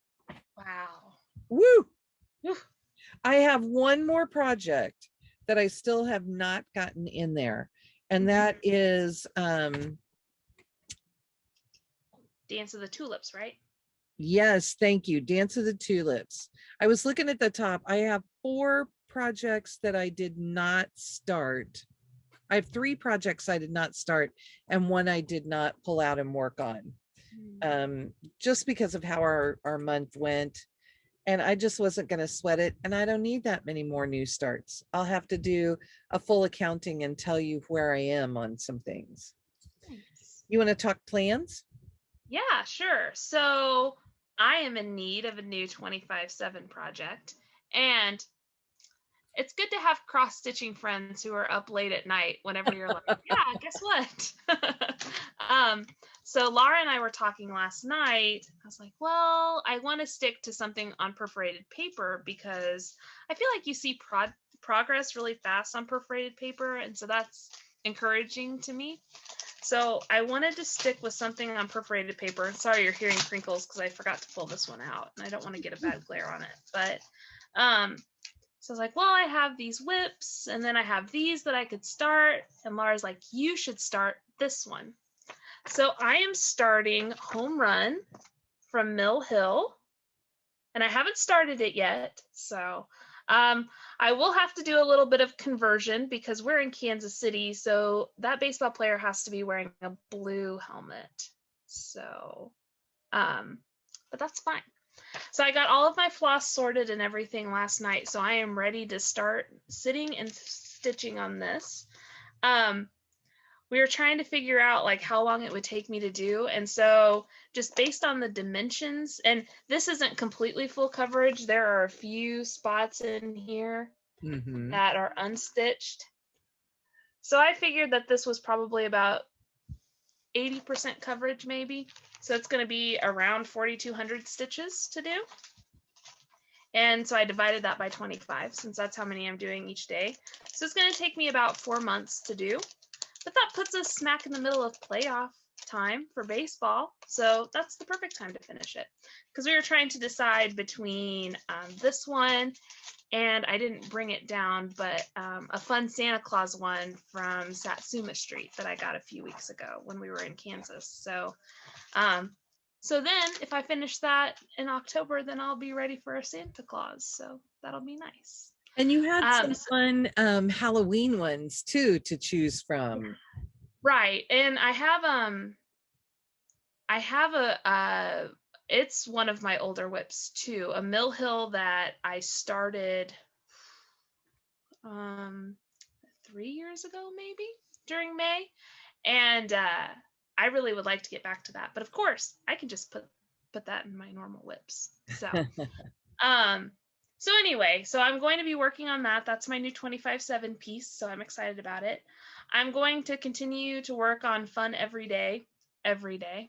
Wow. Woo! Whew. I have one more project that I still have not gotten in there, and that is Dance of the Tulips, right? yes, thank you. Dance of the Tulips. I was looking at the top. I have 4 projects that I did not start. I have 3 projects I did not start, and 1 I did not pull out and work on. Just because of how our month went. And I just wasn't going to sweat it. And I don't need that many more new starts. I'll have to do a full accounting and tell you where I am on some things. Nice. You want to talk plans? Yeah, sure. So I am in need of a new 25/7 project. And it's good to have cross-stitching friends who are up late at night whenever you're like, yeah, guess what? So Laura and I were talking last night. I was like, well, I want to stick to something on perforated paper because I feel like you see progress really fast on perforated paper. And so that's encouraging to me. So I wanted to stick with something on perforated paper. Sorry, you're hearing crinkles because I forgot to pull this one out and I don't want to get a bad glare on it. But so I was like, well, I have these whips and then I have these that I could start. And Laura's like, you should start this one. So I am starting Home Run from Mill Hill. And I haven't started it yet. So I will have to do a little bit of conversion because we're in Kansas City. So that baseball player has to be wearing a blue helmet. So, but that's fine. So I got all of my floss sorted and everything last night. So I am ready to start sitting and stitching on this. We were trying to figure out like how long it would take me to do. And so just based on the dimensions, and this isn't completely full coverage. There are a few spots in here that are unstitched. So I figured that this was probably about 80% coverage maybe. So it's going to be around 4,200 stitches to do. And so I divided that by 25 since that's how many I'm doing each day. So it's going to take me about 4 months to do. But that puts us smack in the middle of playoff time for baseball. So that's the perfect time to finish it. Because we were trying to decide between this one and I didn't bring it down, but a fun Santa Claus one from Satsuma Street that I got a few weeks ago when we were in Kansas. So so then if I finish that in October, then I'll be ready for a Santa Claus. So that'll be nice. And you had some fun Halloween ones too to choose from. Right. And I have a it's one of my older whips too, a Mill Hill that I started 3 years ago maybe during May. And I really would like to get back to that. But of course, I can just put that in my normal whips. So so anyway, so I'm going to be working on that. That's my new 25/7 piece, so I'm excited about it. I'm going to continue to work on Fun every day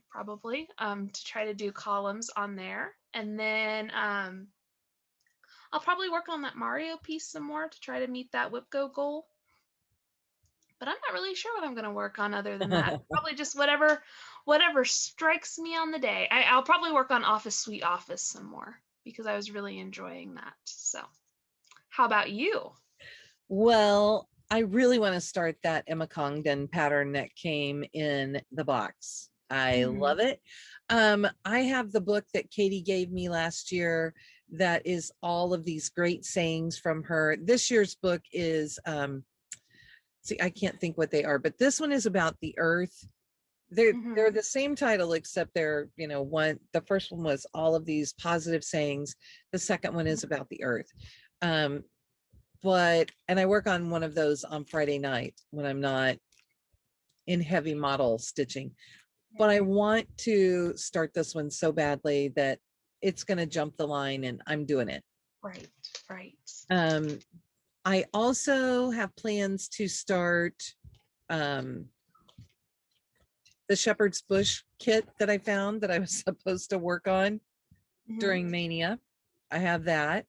probably, to try to do columns on there. And then I'll probably work on that Mario piece some more to try to meet that whip go goal. But I'm not really sure what I'm going to work on other than that. Probably just whatever strikes me on the day. I'll probably work on Office Suite Office some more because I was really enjoying that. So how about you? Well, I really want to start that Emma Congdon pattern that came in the box. I love it. I have the book that Katie gave me last year that is all of these great sayings from her. This year's book is, see, I can't think what they are, but this one is about the earth. They're the same title, except they're, you know, the first one was all of these positive sayings. The second one is about the earth. And I work on one of those on Friday night when I'm not in heavy model stitching, but I want to start this one so badly that it's going to jump the line and I'm doing it. Right. I also have plans to start the Shepherd's Bush kit that I found that I was supposed to work on during Mania. I have that.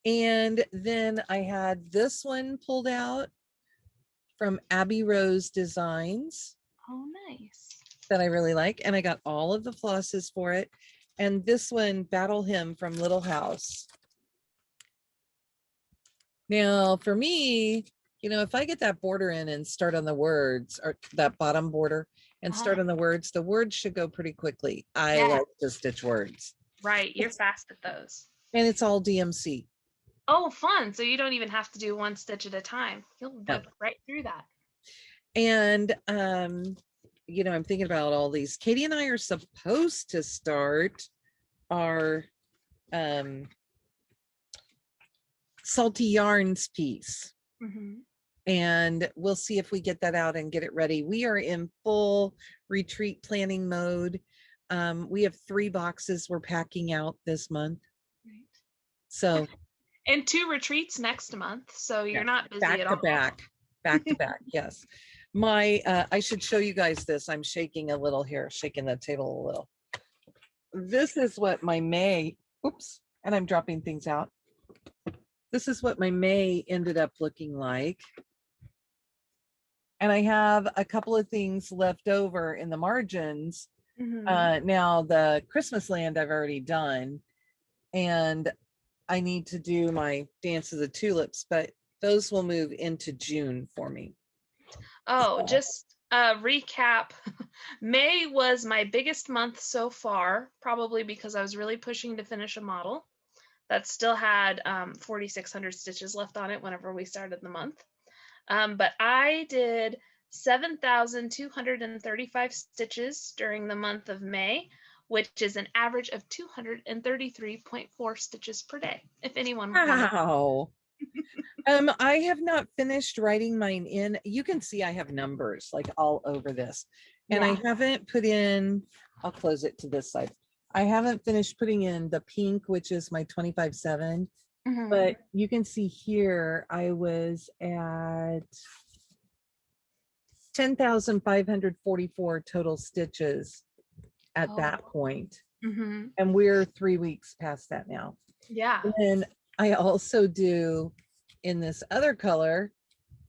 And then I had this one pulled out from Abby Rose Designs. Oh, nice. that I really like. And I got all of the flosses for it. And this one, Battle Hymn from Little House. Now, for me, you know, if I get that border in and start on the words, or that bottom border and start on the words should go pretty quickly. I like to stitch words. Right. You're fast at those. And it's all DMC. Oh, fun. So you don't even have to do one stitch at a time. You'll whip right through that. And, you know, I'm thinking about all these. Katie and I are supposed to start our Salty Yarns piece. And we'll see if we get that out and get it ready. We are in full retreat planning mode. We have 3 boxes we're packing out this month. Right. So, and 2 retreats next month. So you're not busy at all. Back to back. Yes. My, I should show you guys this. I'm shaking a little here, shaking the table a little. This is what my May, oops, and I'm dropping things out. This is what my May ended up looking like. And I have a couple of things left over in the margins. Now the Christmas land I've already done, and I need to do my Dance of the Tulips, but those will move into June for me. Oh, just recap. May was my biggest month so far, probably because I was really pushing to finish a model that still had 4,600 stitches left on it whenever we started the month. But I did 7,235 stitches during the month of May, which is an average of 233.4 stitches per day, if anyone Wow. I have not finished writing mine in. You can see I have numbers like all over this, and I haven't put in, I'll close it to this side. I haven't finished putting in the pink, which is my 25/7, but you can see here I was at 10,544 total stitches at that point. And we're 3 weeks past that now. Yeah. And I also do, in this other color,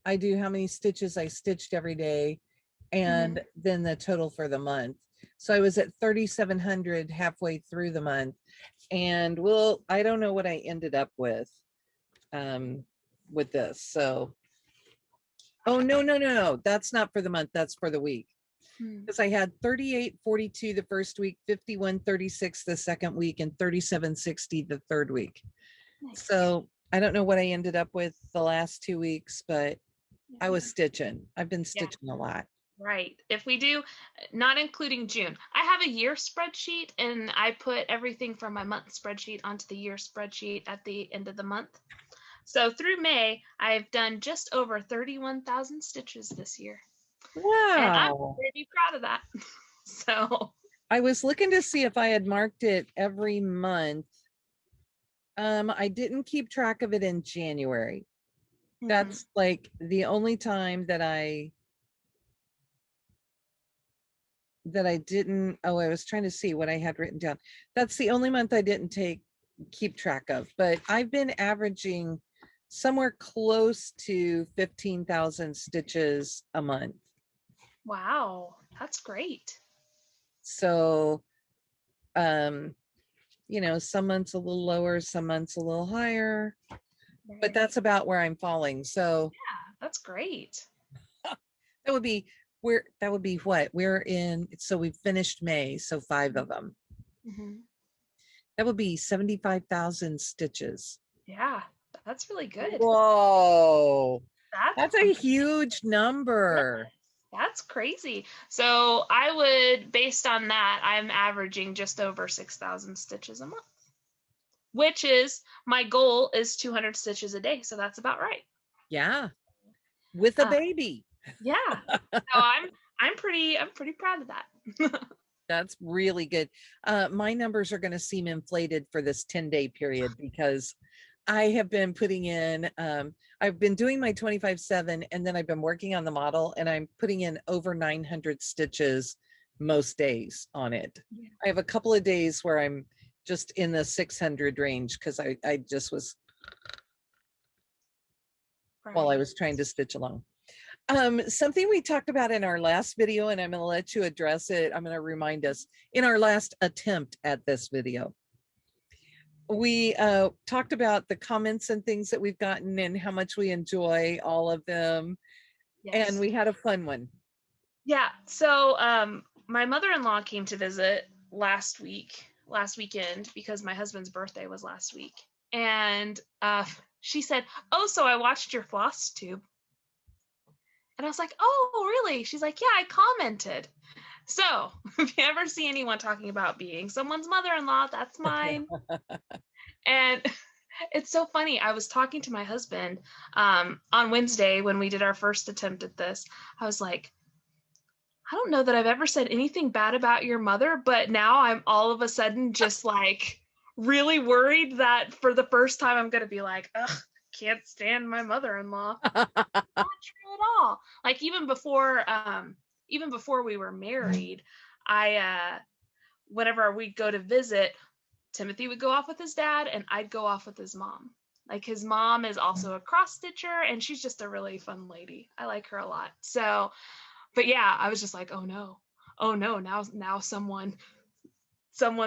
I do how many stitches I stitched every day, and then the total for the month. So I was at 3,700 halfway through the month, and I don't know what I ended up with this. So, oh, no, that's not for the month, that's for the week. Because I had 38.42 the first week, 51.36 the second week, and 37.60 the third week. Nice. So I don't know what I ended up with the last 2 weeks, but I was stitching. I've been stitching a lot. Right. If we do, not including June, I have a year spreadsheet, and I put everything from my month spreadsheet onto the year spreadsheet at the end of the month. So through May, I've done just over 31,000 stitches this year. Wow. And I'm pretty proud of that. So I was looking to see if I had marked it every month. I didn't keep track of it in January. That's like the only time that I didn't, I was trying to see what I had written down. That's the only month I didn't keep track of, but I've been averaging somewhere close to 15,000 stitches a month. Wow, that's great. So, you know, some months a little lower, some months a little higher, but that's about where I'm falling. So yeah, that's great. That would be what we're in. So we finished May, so 5 of them. That would be 75,000 stitches. Yeah, that's really good. Whoa, that's a huge number. That's crazy. So I would, based on that, I'm averaging just over 6,000 stitches a month, which is, my goal is 200 stitches a day. So that's about right. Yeah. With a baby. Yeah. So I'm pretty proud of that. That's really good. My numbers are going to seem inflated for this 10-day period because I have been putting in, I've been doing my 25/7, and then I've been working on the model, and I'm putting in over 900 stitches most days on it. Yeah. I have a couple of days where I'm just in the 600 range because I just was, while I was trying to stitch along. Something we talked about in our last video, and I'm going to let you address it. I'm going to remind us in our last attempt at this video. We talked about the comments and things that we've gotten and how much we enjoy all of them. Yes. And we had a fun one. Yeah. So my mother-in-law came to visit last weekend, because my husband's birthday was last week. And she said, "Oh, so I watched your Flosstube." And I was like, "Oh, really?" She's like, "Yeah, I commented." So if you ever see anyone talking about being someone's mother-in-law, that's mine. And it's so funny. I was talking to my husband on Wednesday when we did our first attempt at this. I was like, "I don't know that I've ever said anything bad about your mother, but now I'm all of a sudden just like really worried that for the first time I'm going to be like, ugh, can't stand my mother-in-law." Not true at all. Like even before we were married, whenever we'd go to visit, Timothy would go off with his dad and I'd go off with his mom. Like his mom is also a cross stitcher and she's just a really fun lady. I like her a lot. So, but yeah, I was just like, oh no, now someone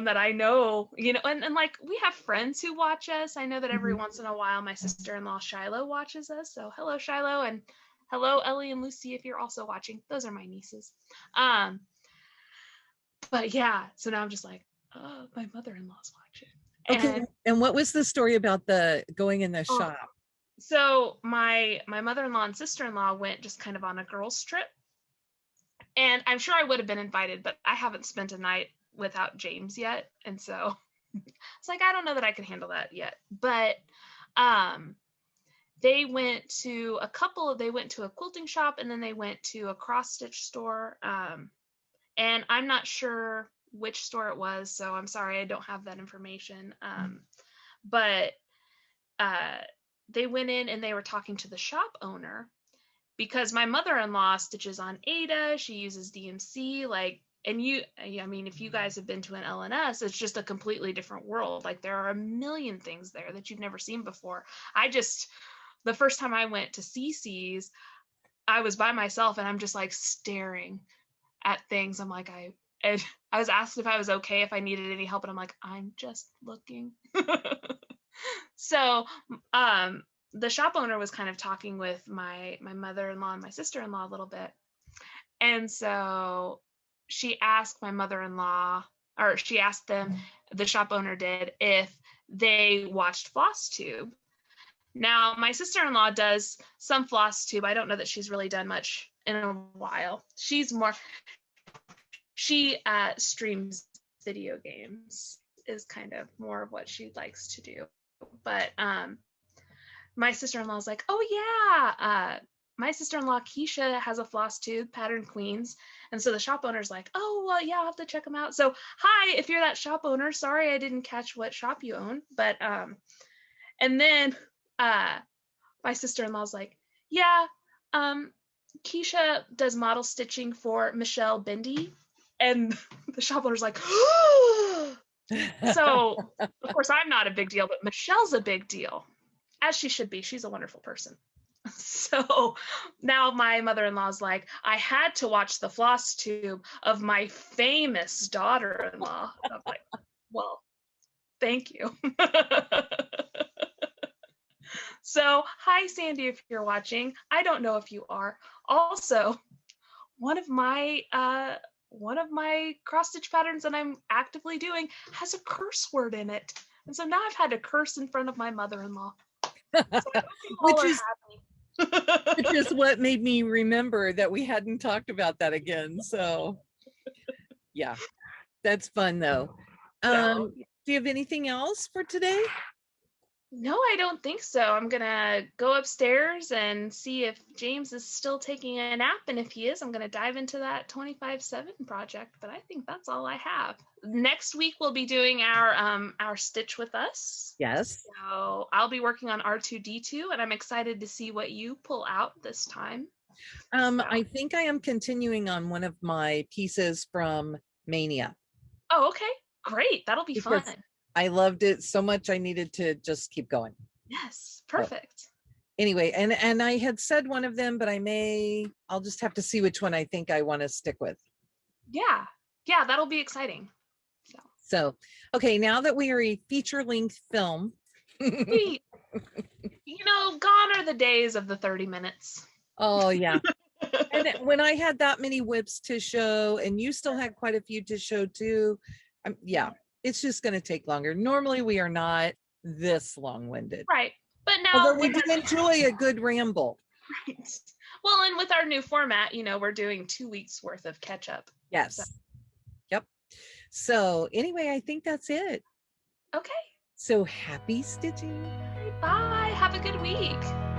that I know, and like we have friends who watch us. I know that every once in a while my sister-in-law Shiloh watches us. So hello Shiloh, and hello Ellie and Lucy if you're also watching. Those are my nieces. But yeah, so now I'm just like, oh, my mother-in-law's watching. Okay. And what was the story about the going in the shop? So my mother-in-law and sister-in-law went just kind of on a girls' trip. And I'm sure I would have been invited, but I haven't spent a night without James yet. And so it's like, I don't know that I can handle that yet. But they went to a quilting shop, and then they went to a cross-stitch store. And I'm not sure which store it was, so I'm sorry I don't have that information. But they went in and they were talking to the shop owner, because my mother-in-law stitches on Ada. She uses DMC, and if you guys have been to an LNS, it's just a completely different world. Like there are a million things there that you've never seen before. The first time I went to CC's, I was by myself and I'm just like staring at things. I'm like, I was asked if I was okay, if I needed any help, and I'm like, I'm just looking. So the shop owner was kind of talking with my mother-in-law and my sister-in-law a little bit. And so she asked my mother-in-law, or she asked them, the shop owner did, if they watched Flosstube. Now, my sister-in-law does some Flosstube. I don't know that she's really done much in a while. She streams video games is kind of more of what she likes to do. But my sister-in-law is like, oh yeah, my sister-in-law Keisha has a Flosstube, Pattern Queens. And so the shop owner's like, oh, well, yeah, I'll have to check them out. So hi, if you're that shop owner, sorry I didn't catch what shop you own. But and then my sister-in-law's like, yeah, Keisha does model stitching for Michelle Bendy. And the shop owner's like, so of course I'm not a big deal, but Michelle's a big deal, as she should be. She's a wonderful person. So now my mother-in-law's like, I had to watch the Flosstube of my famous daughter-in-law. And I'm like, well, thank you. So hi Sandy, if you're watching. I don't know if you are. Also, one of my cross stitch patterns that I'm actively doing has a curse word in it. And so now I've had to curse in front of my mother-in-law. So which is what made me remember that we hadn't talked about that again. So yeah, that's fun though. Do you have anything else for today? No, I don't think so. I'm gonna go upstairs and see if James is still taking a nap, and if he is, I'm gonna dive into that 25/7 project. But I think that's all I have. Next week we'll be doing our stitch with us. Yes. So I'll be working on R2D2, and I'm excited to see what you pull out this time. I think I am continuing on one of my pieces from Mania. Oh, okay, great. That'll be fun. I loved it so much. I needed to just keep going. Yes, perfect. anyway, and I had said one of them, but I'll just have to see which one I think I want to stick with. Yeah, that'll be exciting. So, okay, now that we are a feature-length film. You know, gone are the days of the 30 minutes. Oh, yeah. And when I had that many whips to show, and you still had quite a few to show too, yeah, it's just going to take longer. Normally, we are not this long-winded. Right. But now although we do enjoy a good ramble. Right. Well, and with our new format, you know, we're doing 2 weeks worth of catch up. Yes. So. Yep. So anyway, I think that's it. Okay. So happy stitching. Bye. Have a good week.